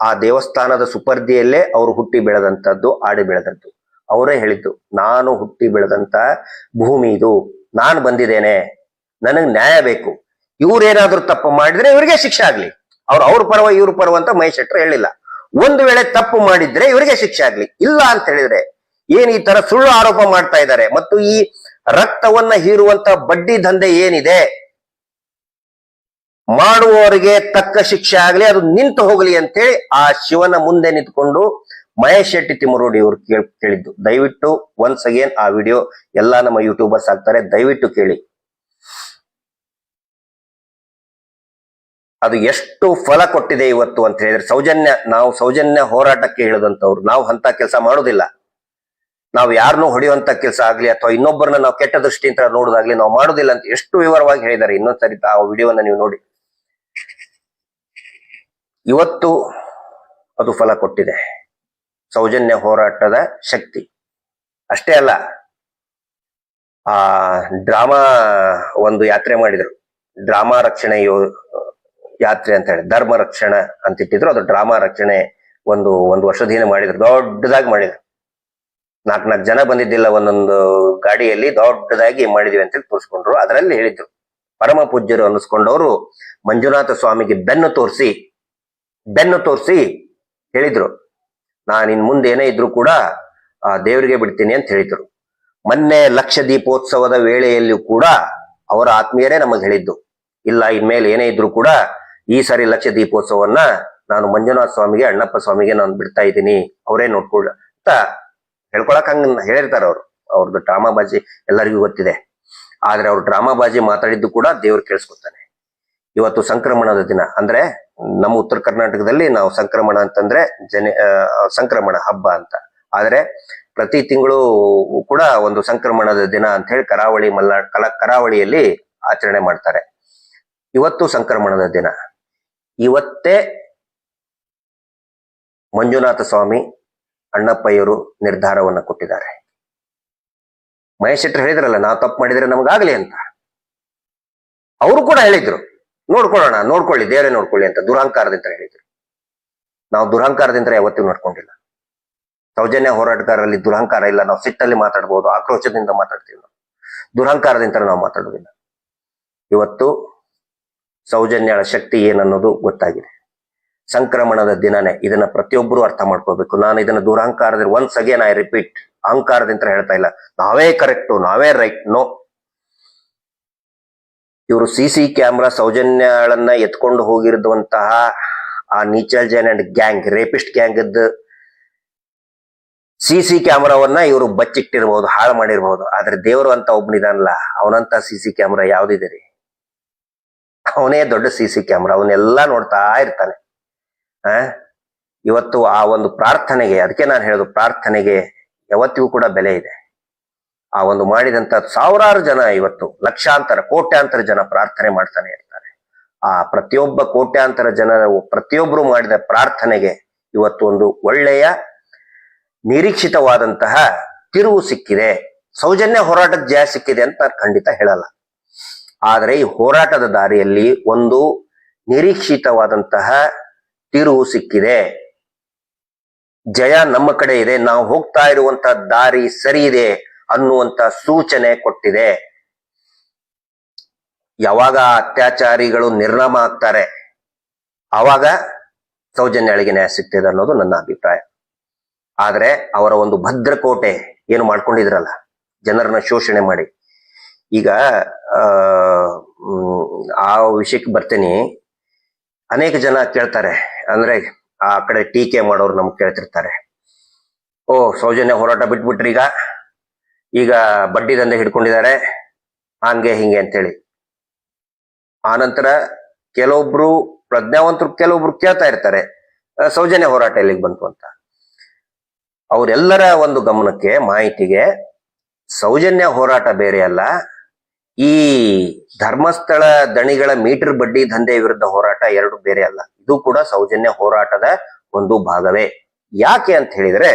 ಆ ದೇವಸ್ಥಾನದ ಸುಪರ್ದಿಯಲ್ಲೇ ಅವರು ಹುಟ್ಟಿ ಬೆಳೆದಂತದ್ದು, ಆಡಿ ಬೆಳೆದದ್ದು. ಅವರೇ ಹೇಳಿದ್ದು, ನಾನು ಹುಟ್ಟಿ ಬೆಳೆದಂತ ಭೂಮಿ ಇದು, ನಾನು ಬಂದಿದ್ದೇನೆ, ನನಗ್ ನ್ಯಾಯ ಬೇಕು. ಇವ್ರೇನಾದ್ರೂ ತಪ್ಪು ಮಾಡಿದ್ರೆ ಇವರಿಗೆ ಶಿಕ್ಷೆ ಆಗ್ಲಿ, ಅವ್ರ ಪರವ ಇವ್ರ ಪರವ ಅಂತ ಮಹೇಶ್ ಶೆಟ್ಟರು ಹೇಳಿಲ್ಲ. ಒಂದು ವೇಳೆ ತಪ್ಪು ಮಾಡಿದ್ರೆ ಇವರಿಗೆ ಶಿಕ್ಷೆ ಆಗ್ಲಿ, ಇಲ್ಲ ಅಂತ ಹೇಳಿದ್ರೆ ಏನ್ ಈ ತರ ಸುಳ್ಳು ಆರೋಪ ಮಾಡ್ತಾ ಇದ್ದಾರೆ ಮತ್ತು ಈ ರಕ್ತವನ್ನ ಹೀರುವಂತ ಬಡ್ಡಿ ದಂಧೆ ಏನಿದೆ, ಮಾಡುವವರಿಗೆ ತಕ್ಕ ಶಿಕ್ಷೆ ಆಗ್ಲಿ, ಅದು ನಿಂತು ಹೋಗ್ಲಿ ಅಂತೇಳಿ ಆ ಶಿವನ ಮುಂದೆ ನಿಂತ್ಕೊಂಡು ಮಹೇಶ್ ಶೆಟ್ಟಿ ತಿಮ್ಮರೋಡಿ ಅವರು ಕೇಳಿದ್ದು. ದಯವಿಟ್ಟು ಒನ್ಸ್ ಅಗೇನ್ ಆ ವಿಡಿಯೋ ಎಲ್ಲಾ ನಮ್ಮ ಯೂಟ್ಯೂಬರ್ಸ್ ಆಗ್ತಾರೆ, ದಯವಿಟ್ಟು ಕೇಳಿ. ಅದು ಎಷ್ಟು ಫಲ ಕೊಟ್ಟಿದೆ ಇವತ್ತು ಅಂತ ಹೇಳಿದ್ರೆ, ನಾವು ಸೌಜನ್ಯ ಹೋರಾಟಕ್ಕೆ ಹೇಳಿದಂತವ್ರು, ನಾವು ಅಂತ ಕೆಲಸ ಮಾಡೋದಿಲ್ಲ. ನಾವು ಯಾರನ್ನೂ ಹೊಡೆಯುವಂತ ಕೆಲಸ ಆಗ್ಲಿ ಅಥವಾ ಇನ್ನೊಬ್ಬರನ್ನ ನಾವು ಕೆಟ್ಟ ದೃಷ್ಟಿಯಿಂದ ನೋಡೋದಾಗ್ಲಿ ನಾವು ಮಾಡೋದಿಲ್ಲ ಅಂತ ಎಷ್ಟು ವಿವರವಾಗಿ ಹೇಳಿದ್ದಾರೆ. ಇನ್ನೊಂದ್ಸರಿ ಆ ವಿಡಿಯೋನ ನೀವು ನೋಡಿ. ಇವತ್ತು ಅದು ಫಲ ಕೊಟ್ಟಿದೆ. ಸೌಜನ್ಯ ಹೋರಾಟದ ಶಕ್ತಿ ಅಷ್ಟೇ ಅಲ್ಲ, ಆ ಡ್ರಾಮಾ ಒಂದು ಯಾತ್ರೆ ಮಾಡಿದ್ರು, ಡ್ರಾಮಾ ರಕ್ಷಣೆ ಯಾತ್ರೆ ಅಂತ ಹೇಳಿ ಧರ್ಮ ರಕ್ಷಣೆ ಅಂತ ಇಟ್ಟಿದ್ರು. ಅದು ಡ್ರಾಮಾ ರಕ್ಷಣೆ ಒಂದು ವರ್ಷದ ಹಿಂದೆ ಮಾಡಿದ್ರು, ದೊಡ್ಡದಾಗಿ ಮಾಡಿದ್ರು. 4 ಜನ ಬಂದಿದ್ದಿಲ್ಲ, ಒಂದೊಂದು ಗಾಡಿಯಲ್ಲಿ ದೊಡ್ಡದಾಗಿ ಮಾಡಿದ್ವಿ ಅಂತೇಳಿ ತೋರಿಸ್ಕೊಂಡ್ರು. ಅದರಲ್ಲಿ ಹೇಳಿದ್ರು, ಪರಮ ಪೂಜ್ಯರು ಅನ್ನಿಸ್ಕೊಂಡವರು ಮಂಜುನಾಥ ಸ್ವಾಮಿಗೆ ಬೆನ್ನು ತೋರಿಸಿ ಹೇಳಿದ್ರು, ನಾನು ಇನ್ ಮುಂದೆ ಏನೇ ಇದ್ರು ಕೂಡ ಆ ದೇವರಿಗೆ ಬಿಡ್ತೀನಿ ಅಂತ ಹೇಳಿದ್ರು. ಮೊನ್ನೆ ಲಕ್ಷ ದೀಪೋತ್ಸವದ ವೇಳೆಯಲ್ಲಿಯೂ ಕೂಡ ಅವರ ಆತ್ಮೀಯರೇ ನಮಗೆ ಹೇಳಿದ್ದು, ಇಲ್ಲ ಇನ್ಮೇಲೆ ಏನೇ ಇದ್ರು ಕೂಡ ಈ ಸಾರಿ ಲಕ್ಷ ದೀಪೋತ್ಸವನ್ನ ನಾನು ಮಂಜುನಾಥ ಸ್ವಾಮಿಗೆ, ಅಣ್ಣಪ್ಪ ಸ್ವಾಮಿಗೆ ನಾನು ಬಿಡ್ತಾ ಇದ್ದೀನಿ, ಅವರೇ ನೋಡ್ಕೊಳ ಅಂತ ಹೇಳ್ಕೊಳಕ್ ಹಂಗ ಹೇಳಿರ್ತಾರ. ಅವ್ರದ್ದು ಡ್ರಾಮಾ ಬಾಜಿ ಎಲ್ಲರಿಗೂ ಗೊತ್ತಿದೆ. ಆದ್ರೆ ಅವ್ರು ಡ್ರಾಮಾ ಬಾಜಿ ಮಾತಾಡಿದ್ದು ಕೂಡ ದೇವ್ರು ಕೇಳಿಸ್ಕೊತಾನೆ. ಇವತ್ತು ಸಂಕ್ರಮಣದ ದಿನ, ಅಂದ್ರೆ ನಮ್ಮ ಉತ್ತರ ಕರ್ನಾಟಕದಲ್ಲಿ ನಾವು ಸಂಕ್ರಮಣ ಅಂತಂದ್ರೆ ಸಂಕ್ರಮಣ ಹಬ್ಬ ಅಂತ. ಆದ್ರೆ ಪ್ರತಿ ತಿಂಗಳು ಕೂಡ ಒಂದು ಸಂಕ್ರಮಣದ ದಿನ ಅಂತ ಹೇಳಿ ಕರಾವಳಿಯಲ್ಲಿ ಆಚರಣೆ ಮಾಡ್ತಾರೆ. ಇವತ್ತು ಸಂಕ್ರಮಣದ ದಿನ. ಇವತ್ತೇ ಮಂಜುನಾಥ ಸ್ವಾಮಿ, ಅಣ್ಣಪ್ಪಯ್ಯರು ನಿರ್ಧಾರವನ್ನ ಕೊಟ್ಟಿದ್ದಾರೆ. ಮಹೇಶ್ ಶೆಟ್ಟರು ಹೇಳಿದ್ರಲ್ಲ, ನಾವು ತಪ್ಪು ಮಾಡಿದ್ರೆ ನಮಗಾಗ್ಲಿ ಅಂತ. ಅವರು ಕೂಡ ಹೇಳಿದ್ರು, ನೋಡ್ಕೊಳ್ಳಿ ದೇವರೇ ನೋಡ್ಕೊಳ್ಳಿ ಅಂತ ದುರಹಂಕಾರದಿಂದ ಹೇಳಿದ್ರು. ನಾವು ದುರಹಂಕಾರದಿಂದ ಯಾವತ್ತೂ ನೋಡ್ಕೊಂಡಿಲ್ಲ. ಸೌಜನ್ಯ ಹೋರಾಟಗಾರರಲ್ಲಿ ದುರಹಂಕಾರ ಇಲ್ಲ. ನಾವು ಸಿಟ್ಟಲ್ಲಿ ಮಾತಾಡ್ಬೋದು, ಆಕ್ರೋಶದಿಂದ ಮಾತಾಡ್ತೀವಿ. ನಾವು ದುರಹಂಕಾರದಿಂದ ನಾವು ಮಾತಾಡೋದಿಲ್ಲ. ಇವತ್ತು ಸೌಜನ್ಯಳ ಶಕ್ತಿ ಏನನ್ನೋದು ಗೊತ್ತಾಗಿದೆ. ಸಂಕ್ರಮಣದ ದಿನನೇ ಇದನ್ನ ಪ್ರತಿಯೊಬ್ಬರು ಅರ್ಥ ಮಾಡ್ಕೋಬೇಕು. ನಾನು ಇದನ್ನ ದುರಹಂಕಾರದಿಂದ ಒನ್ಸ್ ಅಗೇನ್ ಐ ರಿಪೀಟ್, ಅಹಂಕಾರದಿಂದ ಹೇಳ್ತಾ ಇಲ್ಲ. ನಾವೇ ಕರೆಕ್ಟು, ನಾವೇ ರೈಟ್, ನೋ. ಇವರು ಸಿ ಕ್ಯಾಮ್ರಾ ಸೌಜನ್ಯಗಳನ್ನ ಎತ್ಕೊಂಡು ಹೋಗಿರುವಂತಹ ಆ Nischal Jain and gang, rapist gang C ಕ್ಯಾಮ್ರಾವನ್ನ ಇವರು ಬಚ್ಚಿಟ್ಟಿರ್ಬಹುದು, ಹಾಳು ಮಾಡಿರ್ಬಹುದು. ಆದ್ರೆ ದೇವರು ಅಂತ ಒಬ್ಬನಿದಾನಲ್ಲ, ಅವನಂತ ಸಿ ಕ್ಯಾಮ್ರಾ ಯಾವ್ದಿದೆ ರೀ? ಅವನೇ ದೊಡ್ಡ ಸಿ ಕ್ಯಾಮ್ರಾ. ಅವನ್ನೆಲ್ಲಾ ನೋಡ್ತಾ ಇರ್ತಾನೆ. ಇವತ್ತು ಆ ಒಂದು ಪ್ರಾರ್ಥನೆಗೆ, ಅದಕ್ಕೆ ನಾನು ಹೇಳೋದು, ಪ್ರಾರ್ಥನೆಗೆ ಯಾವತ್ತಿಗೂ ಕೂಡ ಬೆಲೆ ಇದೆ. ಆ ಒಂದು ಮಾಡಿದಂತ ಸಾವಿರಾರು ಜನ, ಇವತ್ತು ಲಕ್ಷಾಂತರ ಕೋಟ್ಯಾಂತರ ಜನ ಪ್ರಾರ್ಥನೆ ಮಾಡ್ತಾನೆ ಇರ್ತಾರೆ. ಆ ಪ್ರತಿಯೊಬ್ಬ ಕೋಟ್ಯಾಂತರ ಜನರು ಪ್ರತಿಯೊಬ್ಬರು ಮಾಡಿದ ಪ್ರಾರ್ಥನೆಗೆ ಇವತ್ತು ಒಂದು ಒಳ್ಳೆಯ ನಿರೀಕ್ಷಿತವಾದಂತಹ ತಿರುವು ಸಿಕ್ಕಿದೆ. ಸೌಜನ್ಯ ಹೋರಾಟದ ಜಯ ಸಿಕ್ಕಿದೆ ಅಂತ ನಾನು ಖಂಡಿತ ಹೇಳಲ್ಲ. ಆದರೆ ಈ ಹೋರಾಟದ ದಾರಿಯಲ್ಲಿ ಒಂದು ನಿರೀಕ್ಷಿತವಾದಂತಹ ತಿರುವು ಸಿಕ್ಕಿದೆ. ಜಯ ನಮ್ಮ ಕಡೆ ಇದೆ, ನಾವು ಹೋಗ್ತಾ ಇರುವಂತ ದಾರಿ ಸರಿ ಇದೆ ಅನ್ನುವಂತ ಸೂಚನೆ ಕೊಟ್ಟಿದೆ. ಯಾವಾಗ ಅತ್ಯಾಚಾರಿಗಳು ನಿರ್ನಾಮ ಆಗ್ತಾರೆ ಆವಾಗ ಸೌಜನ್ಯಳಿಗೆ ನ್ಯಾಯ ಸಿಗ್ತದೆ ಅನ್ನೋದು ನನ್ನ ಅಭಿಪ್ರಾಯ. ಆದ್ರೆ ಅವರ ಒಂದು ಭದ್ರಕೋಟೆ ಏನು ಮಾಡ್ಕೊಂಡಿದ್ರಲ್ಲ, ಜನರನ್ನ ಶೋಷಣೆ ಮಾಡಿ, ಈಗ ಆ ವಿಷಯಕ್ಕೆ ಬರ್ತೇನೆ. ಅನೇಕ ಜನ ಕೇಳ್ತಾರೆ, ಅಂದ್ರೆ ಆ ಕಡೆ ಟೀಕೆ ಮಾಡೋರು ನಮ್ಗೆ ಕೇಳ್ತಿರ್ತಾರೆ, ಓ ಸೌಜನ್ಯ ಹೋರಾಟ ಬಿಟ್ಬಿಟ್ರಿ, ಈಗ ಬಡ್ಡಿ ದಂಧೆ ಹಿಡ್ಕೊಂಡಿದ್ದಾರೆ, ಹಂಗೆ ಹಿಂಗೆ ಅಂತೇಳಿ. ಆನಂತರ ಕೆಲವೊಬ್ರು ಪ್ರಜ್ಞಾವಂತರು ಕೆಲವೊಬ್ರು ಕೇಳ್ತಾ ಇರ್ತಾರೆ, ಸೌಜನ್ಯ ಹೋರಾಟ ಎಲ್ಲಿಗೆ ಬಂತು ಅಂತ. ಅವರೆಲ್ಲರ ಒಂದು ಗಮನಕ್ಕೆ, ಮಾಹಿತಿಗೆ, ಸೌಜನ್ಯ ಹೋರಾಟ ಬೇರೆ ಅಲ್ಲ, ಈ ಧರ್ಮಸ್ಥಳ ದಣಿಗಳ ಮೀಟರ್ ಬಡ್ಡಿ ದಂಧೆ ವಿರುದ್ಧ ಹೋರಾಟ ಎರಡು ಬೇರೆ ಅಲ್ಲ. ಇದು ಕೂಡ ಸೌಜನ್ಯ ಹೋರಾಟದ ಒಂದು ಭಾಗವೇ. ಯಾಕೆ ಅಂತ ಹೇಳಿದ್ರೆ,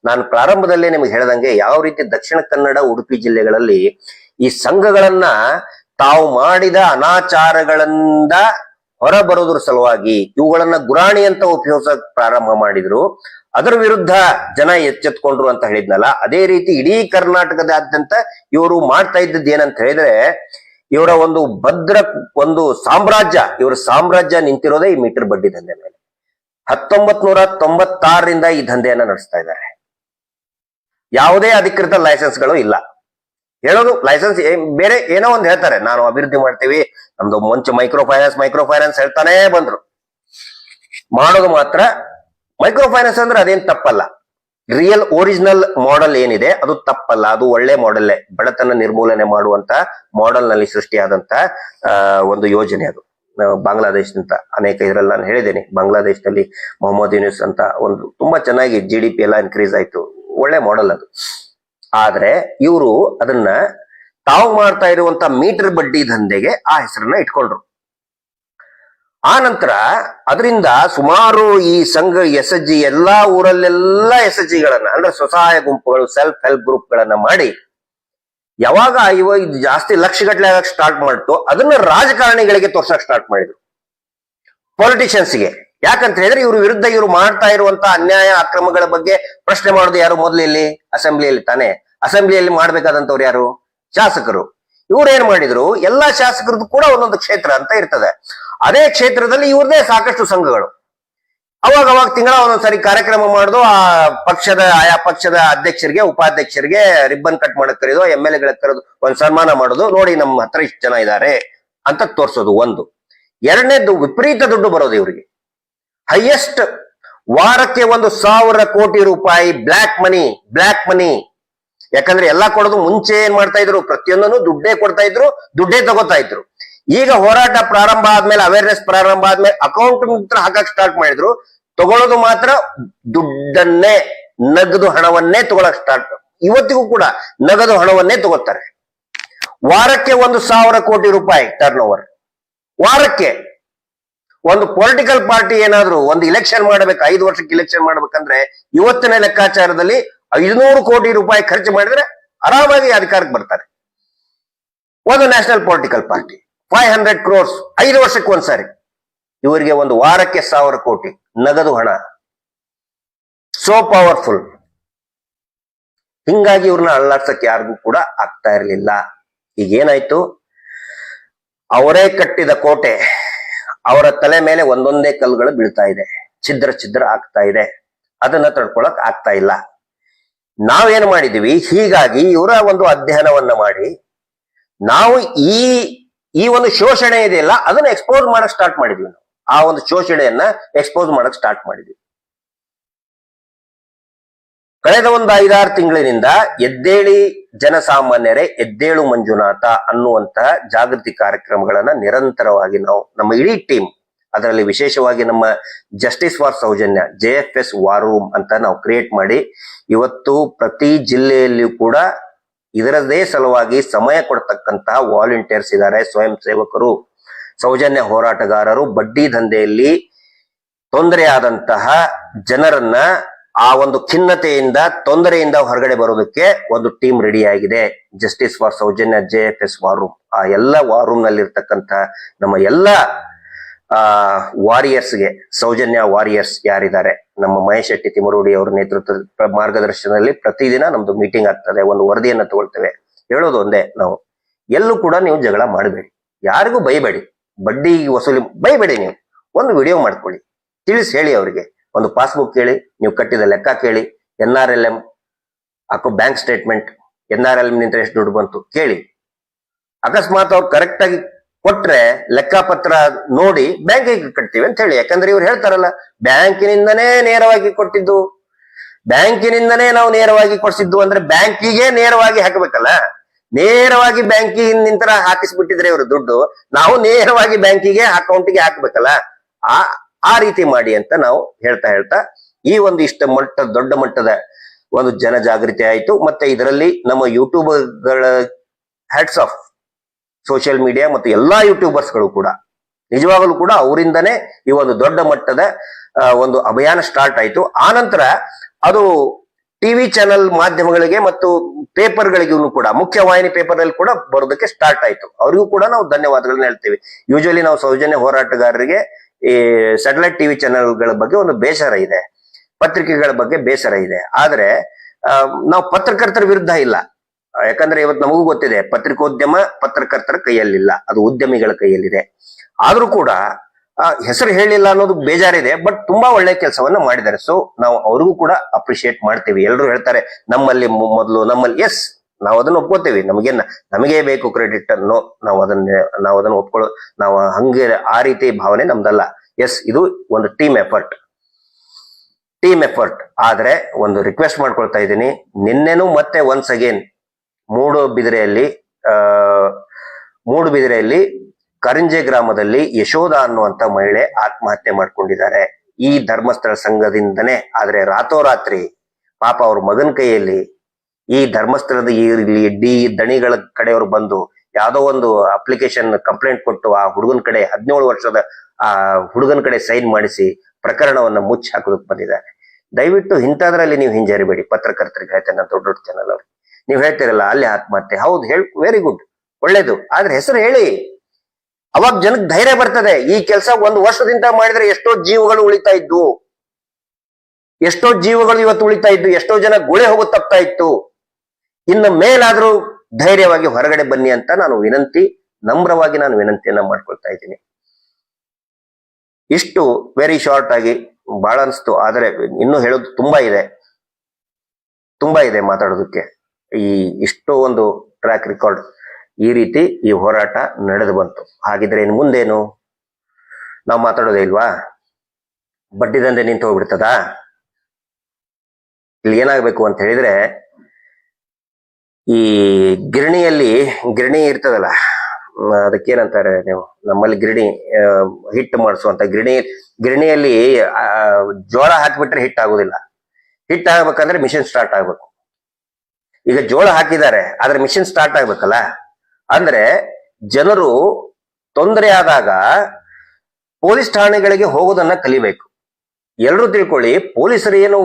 ನಾನು ಪ್ರಾರಂಭದಲ್ಲೇ ನಿಮ್ಗೆ ಹೇಳ್ದಂಗೆ, ಯಾವ ರೀತಿ ದಕ್ಷಿಣ ಕನ್ನಡ, ಉಡುಪಿ ಜಿಲ್ಲೆಗಳಲ್ಲಿ ಈ ಸಂಘಗಳನ್ನ ತಾವು ಮಾಡಿದ ಅನಾಚಾರಗಳಿಂದ ಹೊರಬರೋದ್ರ ಸಲುವಾಗಿ ಇವುಗಳನ್ನ ಗುರಾಣಿ ಅಂತ ಉಪಯೋಗಿಸಕ್ ಪ್ರಾರಂಭ ಮಾಡಿದ್ರು, ಅದರ ವಿರುದ್ಧ ಜನ ಎಚ್ಚೆತ್ಕೊಂಡ್ರು ಅಂತ ಹೇಳಿದ್ನಲ್ಲ, ಅದೇ ರೀತಿ ಇಡೀ ಕರ್ನಾಟಕದಾದ್ಯಂತ ಇವರು ಮಾಡ್ತಾ ಇದ್ದದ್ದು ಏನಂತ ಹೇಳಿದ್ರೆ, ಇವರ ಒಂದು ಭದ್ರ ಒಂದು ಸಾಮ್ರಾಜ್ಯ, ಇವರ ಸಾಮ್ರಾಜ್ಯ ನಿಂತಿರೋದೇ ಈ ಮೀಟರ್ ಬಡ್ಡಿ ದಂಧೆ ಮೇಲೆ. 1996ರಿಂದ ಈ ದಂಧೆಯನ್ನ ನಡೆಸ್ತಾ ಇದ್ದಾರೆ. ಯಾವುದೇ ಅಧಿಕೃತ ಲೈಸೆನ್ಸ್ಗಳು ಇಲ್ಲ. ಹೇಳೋದು ಲೈಸೆನ್ಸ್ ಬೇರೆ ಏನೋ ಒಂದು ಹೇಳ್ತಾರೆ, ನಾನು ಅಭಿವೃದ್ಧಿ ಮಾಡ್ತೀವಿ, ನಮ್ದು ಮುಂಚೆ ಮೈಕ್ರೋ ಫೈನಾನ್ಸ್ ಹೇಳ್ತಾನೆ ಬಂದ್ರು. ಮಾಡೋದು ಮಾತ್ರ ಮೈಕ್ರೋ ಫೈನಾನ್ಸ್ ಅಂದ್ರೆ ಅದೇನ್ ತಪ್ಪಲ್ಲ. ರಿಯಲ್ ಒರಿಜಿನಲ್ ಮಾಡೆಲ್ ಏನಿದೆ ಅದು ತಪ್ಪಲ್ಲ, ಅದು ಒಳ್ಳೆ ಮಾಡೆಲ್ಲೇ. ಬಡತನ ನಿರ್ಮೂಲನೆ ಮಾಡುವಂತ ಮಾಡೆಲ್ ನಲ್ಲಿ ಸೃಷ್ಟಿಯಾದಂತ ಒಂದು ಯೋಜನೆ ಅದು. ಬಾಂಗ್ಲಾದೇಶದಂತ ಅನೇಕ ಇದ್ರಲ್ಲಿ ನಾನು ಹೇಳಿದ್ದೇನೆ, ಬಾಂಗ್ಲಾದೇಶದಲ್ಲಿ ಮೊಹಮ್ಮದ್ ಯೂನಿಸ್ ಅಂತ ಒಂದು ತುಂಬಾ ಚೆನ್ನಾಗಿ GDP ಎಲ್ಲ ಇನ್ಕ್ರೀಸ್ ಆಯ್ತು, ಒಳ್ಳೆ ಮಾಡೆಲ್ ಅದು. ಆದ್ರೆ ಇವರು ಅದನ್ನ ತಾವು ಮಾಡ್ತಾ ಇರುವಂತ ಮೀಟರ್ ಬಡ್ಡಿ ದಂಧೆಗೆ ಆ ಹೆಸರನ್ನ ಇಟ್ಕೊಂಡ್ರು. ಆ ನಂತರ ಅದರಿಂದ ಸುಮಾರು ಈ ಸಂಘ SHG ಎಲ್ಲಾ ಊರಲ್ಲೆಲ್ಲ SHGಗಳನ್ನ, ಅಂದ್ರೆ ಸ್ವಸಹಾಯ ಗುಂಪುಗಳು, ಸೆಲ್ಫ್ ಹೆಲ್ಪ್ ಗ್ರೂಪ್ ಗಳನ್ನ ಮಾಡಿ, ಯಾವಾಗ ಇದು ಜಾಸ್ತಿ ಲಕ್ಷಗಟ್ಟಲೆ ಆಗಕ್ಕೆ ಸ್ಟಾರ್ಟ್ ಮಾಡ್ತು, ಅದನ್ನ ರಾಜಕಾರಣಿಗಳಿಗೆ ತೋರ್ಸಕ್ ಸ್ಟಾರ್ಟ್ ಮಾಡಿದ್ರು, ಪೊಲಿಟಿಷಿಯನ್ಸ್ಗೆ. ಯಾಕಂತ ಹೇಳಿದ್ರೆ ಇವ್ರ ವಿರುದ್ಧ ಇವರು ಮಾಡ್ತಾ ಇರುವಂತ ಅನ್ಯಾಯ ಅಕ್ರಮಗಳ ಬಗ್ಗೆ ಪ್ರಶ್ನೆ ಮಾಡೋದು ಯಾರು? ಮೊದಲು ಇಲ್ಲಿ ಅಸೆಂಬ್ಲಿಯಲ್ಲಿ ತಾನೆ. ಅಸೆಂಬ್ಲಿಯಲ್ಲಿ ಮಾಡ್ಬೇಕಾದಂತವ್ರು ಯಾರು? ಶಾಸಕರು. ಇವ್ರು ಏನ್ ಮಾಡಿದ್ರು, ಎಲ್ಲಾ ಶಾಸಕರದ್ದು ಕೂಡ ಒಂದೊಂದು ಕ್ಷೇತ್ರ ಅಂತ ಇರ್ತದೆ. ಅದೇ ಕ್ಷೇತ್ರದಲ್ಲಿ ಇವ್ರದೇ ಸಾಕಷ್ಟು ಸಂಘಗಳು. ಅವಾಗ ತಿಂಗಳ ಒಂದೊಂದ್ಸರಿ ಕಾರ್ಯಕ್ರಮ ಮಾಡುದು, ಆಯಾ ಪಕ್ಷದ ಅಧ್ಯಕ್ಷರಿಗೆ, ಉಪಾಧ್ಯಕ್ಷರಿಗೆ ರಿಬ್ಬನ್ ಕಟ್ ಮಾಡಕ್ ಕರೆಯೋದು, MLA ಕರೆದು ಒಂದ್ ಸನ್ಮಾನ ಮಾಡೋದು, ನೋಡಿ ನಮ್ಮ ಹತ್ರ ಇಷ್ಟು ಜನ ಇದ್ದಾರೆ ಅಂತ ತೋರ್ಸೋದು ಒಂದು. ಎರಡನೇದು, ವಿಪರೀತ ದುಡ್ಡು ಬರೋದು ಇವರಿಗೆ. ಹೈಯೆಸ್ಟ್ ವಾರಕ್ಕೆ 1,000 ಕೋಟಿ ರೂಪಾಯಿ ಬ್ಲ್ಯಾಕ್ ಮನಿ. ಯಾಕಂದ್ರೆ ಎಲ್ಲಾ ಕೊಡೋದು ಮುಂಚೆ ಏನ್ ಮಾಡ್ತಾ ಇದ್ರು, ಪ್ರತಿಯೊಂದನ್ನು ದುಡ್ಡೇ ಕೊಡ್ತಾ ಇದ್ರು, ದುಡ್ಡೇ ತಗೋತಾ ಇದ್ರು. ಈಗ ಹೋರಾಟ ಪ್ರಾರಂಭ ಆದ್ಮೇಲೆ, ಅವೇರ್ನೆಸ್ ಪ್ರಾರಂಭ ಆದ್ಮೇಲೆ ಅಕೌಂಟ್ ಮಾತ್ರ ಹಾಕಕ್ ಸ್ಟಾರ್ಟ್ ಮಾಡಿದ್ರು. ತಗೊಳ್ಳೋದು ಮಾತ್ರ ದುಡ್ಡನ್ನೇ, ನಗದು ಹಣವನ್ನೇ ತಗೊಳಕ್ ಸ್ಟಾರ್ಟ್. ಇವತ್ತಿಗೂ ಕೂಡ ನಗದು ಹಣವನ್ನೇ ತಗೋತಾರೆ. ವಾರಕ್ಕೆ 1,000 ಕೋಟಿ ರೂಪಾಯಿ ಟರ್ನ್ ಓವರ್. ವಾರಕ್ಕೆ ಒಂದು ಪೊಲಿಟಿಕಲ್ ಪಾರ್ಟಿ ಏನಾದ್ರು ಒಂದು ಇಲೆಕ್ಷನ್ ಮಾಡ್ಬೇಕು, 5 ವರ್ಷಕ್ಕೆ ಇಲೆಕ್ಷನ್ ಮಾಡ್ಬೇಕಂದ್ರೆ ಇವತ್ತಿನ ಲೆಕ್ಕಾಚಾರದಲ್ಲಿ 500 ಕೋಟಿ ರೂಪಾಯಿ ಖರ್ಚು ಮಾಡಿದ್ರೆ ಆರಾಮಾಗಿ ಅಧಿಕಾರಕ್ಕೆ ಬರ್ತಾರೆ. ಒಂದು ನ್ಯಾಷನಲ್ ಪೊಲಿಟಿಕಲ್ ಪಾರ್ಟಿ 500 crores 5 ವರ್ಷಕ್ಕೆ ಒಂದ್ಸಾರಿ. ಇವರಿಗೆ ಒಂದು ವಾರಕ್ಕೆ 1000 ಕೋಟಿ ನಗದು ಹಣ. So powerful. ಹಿಂಗಾಗಿ ಇವ್ರನ್ನ ಅಳ್ಳಾಡ್ಸಕ್ಕೆ ಯಾರಿಗೂ ಕೂಡ ಆಗ್ತಾ ಇರಲಿಲ್ಲ. ಈಗ ಏನಾಯ್ತು, ಅವರೇ ಕಟ್ಟಿದ ಕೋಟೆ ಅವರ ತಲೆ ಮೇಲೆ ಒಂದೊಂದೇ ಕಲ್ಲುಗಳು ಬೀಳ್ತಾ ಇದೆ, ಛಿದ್ರ ಆಗ್ತಾ ಇದೆ. ಅದನ್ನ ತಡ್ಕೊಳಕ್ ಆಗ್ತಾ ಇಲ್ಲ. ನಾವೇನ್ ಮಾಡಿದೀವಿ, ಹೀಗಾಗಿ ಇವರ ಒಂದು ಅಧ್ಯಯನವನ್ನ ಮಾಡಿ ನಾವು ಈ ಒಂದು ಶೋಷಣೆ ಇದೆಯಲ್ಲ ಅದನ್ನ ಎಕ್ಸ್ಪೋಸ್ ಮಾಡಕ್ ಸ್ಟಾರ್ಟ್ ಮಾಡಿದ್ವಿ. ನಾವು ಆ ಒಂದು ಶೋಷಣೆಯನ್ನ ಎಕ್ಸ್ಪೋಸ್ ಮಾಡಕ್ ಸ್ಟಾರ್ಟ್ ಮಾಡಿದ್ವಿ. ಕಳೆದ ಒಂದು 5-6 ತಿಂಗಳಿನಿಂದ ಎದ್ದೇಳಿ ಜನಸಾಮಾನ್ಯರೇ, ಎದ್ದೇಳು ಮಂಜುನಾಥ ಅನ್ನುವಂತಹ ಜಾಗೃತಿ ಕಾರ್ಯಕ್ರಮಗಳನ್ನ ನಿರಂತರವಾಗಿ ನಾವು ನಮ್ಮ ಇಡೀ ಟೀಮ್, ಅದರಲ್ಲಿ ವಿಶೇಷವಾಗಿ ನಮ್ಮ justice for Soujanya JFS war room ಅಂತ ನಾವು ಕ್ರಿಯೇಟ್ ಮಾಡಿ ಇವತ್ತು ಪ್ರತಿ ಜಿಲ್ಲೆಯಲ್ಲಿಯೂ ಕೂಡ ಇದರದೇ ಸಲುವಾಗಿ ಸಮಯ ಕೊಡ್ತಕ್ಕಂತಹ ವಾಲಂಟಿಯರ್ಸ್ ಇದ್ದಾರೆ, ಸ್ವಯಂ ಸೇವಕರು, ಸೌಜನ್ಯ ಹೋರಾಟಗಾರರು. ಬಡ್ಡಿ ದಂಧೆಯಲ್ಲಿ ತೊಂದರೆಯಾದಂತಹ ಜನರನ್ನ ಆ ಒಂದು ಖಿನ್ನತೆಯಿಂದ, ತೊಂದರೆಯಿಂದ ಹೊರಗಡೆ ಬರೋದಕ್ಕೆ ಒಂದು ಟೀಮ್ ರೆಡಿ ಆಗಿದೆ. Justice for Soujanya JFS war room. ಆ ಎಲ್ಲ ವಾರ್ ರೂಮ್ ನಲ್ಲಿ ಇರ್ತಕ್ಕಂಥ ನಮ್ಮ ಎಲ್ಲ ವಾರಿಯರ್ಸ್ಗೆ, ಸೌಜನ್ಯ ವಾರಿಯರ್ಸ್ ಯಾರಿದ್ದಾರೆ, ನಮ್ಮ ಮಹೇಶ್ ಶೆಟ್ಟಿ ತಿಮರೋಡಿ ಅವರ ನೇತೃತ್ವದ ಮಾರ್ಗದರ್ಶನದಲ್ಲಿ ಪ್ರತಿದಿನ ನಮ್ದು ಮೀಟಿಂಗ್ ಆಗ್ತದೆ, ಒಂದು ವರದಿಯನ್ನ ತಗೊಳ್ತೇವೆ. ಹೇಳೋದು ಒಂದೇ, ನಾವು ಎಲ್ಲೂ ಕೂಡ ನೀವು ಜಗಳ ಮಾಡಬೇಡಿ, ಯಾರಿಗೂ ಬೈಬೇಡಿ, ಬಡ್ಡಿ ವಸೂಲಿ ಬೈಬೇಡಿ. ನೀವು ಒಂದು ವಿಡಿಯೋ ಮಾಡ್ಕೊಳ್ಳಿ, ತಿಳಿಸಿ ಹೇಳಿ ಅವರಿಗೆ. ಒಂದು ಪಾಸ್ಬುಕ್ ಕೇಳಿ, ನೀವು ಕಟ್ಟಿದ ಲೆಕ್ಕ ಕೇಳಿ, NRLM ಹಾಕೋ ಬ್ಯಾಂಕ್ ಸ್ಟೇಟ್ಮೆಂಟ್, NRLM ನಿಂದ ಎಷ್ಟು ದುಡ್ಡು ಬಂತು ಕೇಳಿ. ಅಕಸ್ಮಾತ್ ಅವ್ರು ಕರೆಕ್ಟ್ ಆಗಿ ಕೊಟ್ರೆ ಲೆಕ್ಕಪತ್ರ ನೋಡಿ ಬ್ಯಾಂಕಿಗೆ ಕಟ್ತೀವಿ ಅಂತ ಹೇಳಿ. ಯಾಕಂದ್ರೆ ಇವ್ರು ಹೇಳ್ತಾರಲ್ಲ, ಬ್ಯಾಂಕಿನಿಂದನೇ ನೇರವಾಗಿ ಕೊಟ್ಟಿದ್ದು, ಬ್ಯಾಂಕಿನಿಂದನೇ ನಾವು ನೇರವಾಗಿ ಕೊಡ್ಸಿದ್ದು ಅಂದ್ರೆ ಬ್ಯಾಂಕಿಗೆ ನೇರವಾಗಿ ಹಾಕಬೇಕಲ್ಲ. ನೇರವಾಗಿ ಬ್ಯಾಂಕಿನಿಂದ ಹಾಕಿಸ್ಬಿಟ್ಟಿದ್ರೆ ಇವರು ದುಡ್ಡು, ನಾವು ನೇರವಾಗಿ ಬ್ಯಾಂಕಿಗೆ ಅಕೌಂಟಿಗೆ ಹಾಕ್ಬೇಕಲ್ಲ. ಆ ರೀತಿ ಮಾಡಿ ಅಂತ ನಾವು ಹೇಳ್ತಾ ಈ ಒಂದು ದೊಡ್ಡ ಮಟ್ಟದ ಒಂದು ಜನಜಾಗೃತಿ ಆಯ್ತು. ಮತ್ತೆ ಇದರಲ್ಲಿ ನಮ್ಮ ಯೂಟ್ಯೂಬರ್ಗಳ ಹ್ಯಾಟ್ಸ್ ಆಫ್, ಸೋಷಿಯಲ್ ಮೀಡಿಯಾ ಮತ್ತು ಎಲ್ಲಾ ಯೂಟ್ಯೂಬರ್ಸ್ಗಳು ಕೂಡ ನಿಜವಾಗಲೂ ಕೂಡ ಅವರಿಂದನೇ ಈ ಒಂದು ದೊಡ್ಡ ಮಟ್ಟದ ಒಂದು ಅಭಿಯಾನ ಸ್ಟಾರ್ಟ್ ಆಯ್ತು. ಆನಂತರ ಅದು ಟಿವಿ ಚಾನೆಲ್ ಮಾಧ್ಯಮಗಳಿಗೆ ಮತ್ತು ಪೇಪರ್ಗಳಿಗೂ ಕೂಡ, ಮುಖ್ಯವಾಹಿನಿ ಪೇಪರ್ ನಲ್ಲಿ ಕೂಡ ಬರೋದಕ್ಕೆ ಸ್ಟಾರ್ಟ್ ಆಯ್ತು. ಅವರಿಗೂ ಕೂಡ ನಾವು ಧನ್ಯವಾದಗಳನ್ನ ಹೇಳ್ತೀವಿ. ಯೂಶುವಲಿ ನಾವು ಸೌಜನ್ಯ ಹೋರಾಟಗಾರರಿಗೆ ಈ ಸ್ಯಾಟಲೈಟ್ ಟಿವಿ ಚಾನೆಲ್ಗಳ ಬಗ್ಗೆ ಒಂದು ಬೇಸರ ಇದೆ, ಪತ್ರಿಕೆಗಳ ಬಗ್ಗೆ ಬೇಸರ ಇದೆ. ಆದ್ರೆ ನಾವು ಪತ್ರಕರ್ತರ ವಿರುದ್ಧ ಇಲ್ಲ. ಯಾಕಂದ್ರೆ ಇವತ್ತು ನಮಗೂ ಗೊತ್ತಿದೆ, ಪತ್ರಿಕೋದ್ಯಮ ಪತ್ರಕರ್ತರ ಕೈಯಲ್ಲಿಲ್ಲ, ಅದು ಉದ್ಯಮಿಗಳ ಕೈಯಲ್ಲಿದೆ. ಆದ್ರೂ ಕೂಡ ಹೆಸರು ಹೇಳಿಲ್ಲ ಅನ್ನೋದು ಬೇಜಾರಿದೆ. ಬಟ್ ತುಂಬಾ ಒಳ್ಳೆ ಕೆಲಸವನ್ನ ಮಾಡಿದ್ದಾರೆ. ಸೊ ನಾವು ಅವ್ರಿಗೂ ಕೂಡ ಅಪ್ರಿಶಿಯೇಟ್ ಮಾಡ್ತೀವಿ. ಎಲ್ಲರೂ ಹೇಳ್ತಾರೆ ನಮ್ಮಲ್ಲಿ ಮೊದಲು, ನಮ್ಮಲ್ಲಿ, ಎಸ್, ನಾವು ಅದನ್ನ ಒಪ್ಕೋತೀವಿ. ನಮಗೆ ಬೇಕು ಕ್ರೆಡಿಟ್ ಅನ್ನೋ, ನಾವು ಅದನ್ನ ಒಪ್ಕೊಳ್ಳೋ, ನಾವು ಹಂಗೆ ಆ ರೀತಿ ಭಾವನೆ ನಮ್ದಲ್ಲ. ಎಸ್, ಇದು ಒಂದು ಟೀಮ್ ಎಫರ್ಟ್. ಆದ್ರೆ ಒಂದು ರಿಕ್ವೆಸ್ಟ್ ಮಾಡ್ಕೊಳ್ತಾ ಇದ್ದೀನಿ, ನಿನ್ನೆನೂ ಮತ್ತೆ ಒನ್ಸ್ ಅಗೇನ್ ಮೂಡುಬಿದಿರೆಯಲ್ಲಿ ಕರಿಂಜೆ ಗ್ರಾಮದಲ್ಲಿ ಯಶೋಧ ಅನ್ನುವಂತ ಮಹಿಳೆ ಆತ್ಮಹತ್ಯೆ ಮಾಡ್ಕೊಂಡಿದ್ದಾರೆ. ಈ ಧರ್ಮಸ್ಥಳ ಸಂಘದಿಂದನೇ. ಆದ್ರೆ ರಾತ್ರೋರಾತ್ರಿ ಪಾಪ ಅವ್ರ ಮಗನ ಕೈಯಲ್ಲಿ ಈ ಧರ್ಮಸ್ಥಳದ ಈ ದಣಿಗಳ ಕಡೆಯವರು ಬಂದು ಯಾವ್ದೋ ಒಂದು ಅಪ್ಲಿಕೇಶನ್ ಕಂಪ್ಲೇಂಟ್ ಕೊಟ್ಟು ಆ ಹುಡುಗನ ಕಡೆ 17 ವರ್ಷದ ಆ ಹುಡುಗನ ಕಡೆ ಸೈನ್ ಮಾಡಿಸಿ ಪ್ರಕರಣವನ್ನ ಮುಚ್ಚಿ ಹಾಕೋದಕ್ಕೆ ಬಂದಿದ್ದಾರೆ. ದಯವಿಟ್ಟು ಇಂಥದ್ರಲ್ಲಿ ನೀವು ಹಿಂಜರಿಬೇಡಿ. ಪತ್ರಕರ್ತರಿಗೆ ಹೇಳ್ತೇನೆ, ದೊಡ್ಡ ಚಾನಲ್ ಅವ್ರು, ನೀವು ಹೇಳ್ತೀರಲ್ಲ ಅಲ್ಲಿ ಆತ್ಮಹತ್ಯೆ, ಹೌದು, ವೆರಿ ಗುಡ್, ಒಳ್ಳೇದು. ಆದ್ರೆ ಹೆಸರು ಹೇಳಿ, ಅವಾಗ ಜನಕ್ಕೆ ಧೈರ್ಯ ಬರ್ತದೆ. ಈ ಕೆಲಸ 1 ವರ್ಷದಿಂದ ಮಾಡಿದ್ರೆ ಎಷ್ಟೋ ಜೀವಗಳು ಉಳಿತಾ ಇದ್ವು, ಎಷ್ಟೋ ಜೀವಗಳು ಇವತ್ತು ಉಳಿತಾ ಇದ್ದು, ಎಷ್ಟೋ ಜನ ಗುಳೆ ಹೋಗೋದು ತಪ್ತಾ ಇತ್ತು. ಇನ್ನು ಮೇಲಾದ್ರೂ ಧೈರ್ಯವಾಗಿ ಹೊರಗಡೆ ಬನ್ನಿ ಅಂತ ನಾನು ನಮ್ರವಾಗಿ ನಾನು ವಿನಂತಿಯನ್ನ ಮಾಡ್ಕೊಳ್ತಾ ಇದ್ದೀನಿ. ಇಷ್ಟು ವೆರಿ ಶಾರ್ಟ್ ಆಗಿ ಬಹಳ ಅನಿಸ್ತು. ಆದ್ರೆ ಇನ್ನೂ ಹೇಳೋದು ತುಂಬಾ ಇದೆ ಮಾತಾಡೋದಕ್ಕೆ. ಇಷ್ಟೋ ಒಂದು ಟ್ರ್ಯಾಕ್ ರೆಕಾರ್ಡ್, ಈ ರೀತಿ ಈ ಹೋರಾಟ ನಡೆದು ಬಂತು. ಹಾಗಿದ್ರೆ ಇನ್ನು ಮುಂದೇನು? ನಾವು ಮಾತಾಡೋದೇ ಇಲ್ವಾ? ಬಡ್ಡಿ ದಂಧೆ ನಿಂತು ಹೋಗ್ಬಿಡ್ತದಾ? ಇಲ್ಲಿ ಏನಾಗ್ಬೇಕು ಅಂತ ಹೇಳಿದ್ರೆ, ಈ ಗಿರಣಿ ಇರ್ತದಲ್ಲ, ಅದಕ್ಕೇನಂತಾರೆ ನೀವು, ನಮ್ಮಲ್ಲಿ ಗಿರಣಿ ಹಿಟ್ಟು ಮಾಡಿಸುವಂತ ಗಿರಣಿಯಲ್ಲಿ ಜೋಳ ಹಾಕಿಬಿಟ್ರೆ ಹಿಟ್ಟಾಗೋದಿಲ್ಲ. ಹಿಟ್ಟಾಗಬೇಕಂದ್ರೆ ಮಿಷಿನ್ ಸ್ಟಾರ್ಟ್ ಆಗ್ಬೇಕು. ಈಗ ಜೋಳ ಹಾಕಿದ್ದಾರೆ, ಆದ್ರೆ ಮಿಷಿನ್ ಸ್ಟಾರ್ಟ್ ಆಗ್ಬೇಕಲ್ಲ. ಅಂದ್ರೆ ಜನರು ತೊಂದರೆ ಆದಾಗ ಪೊಲೀಸ್ ಠಾಣೆಗಳಿಗೆ ಹೋಗೋದನ್ನ ಕಲಿಬೇಕು. ಎಲ್ರೂ ತಿಳ್ಕೊಳ್ಳಿ, ಪೊಲೀಸರು ಏನು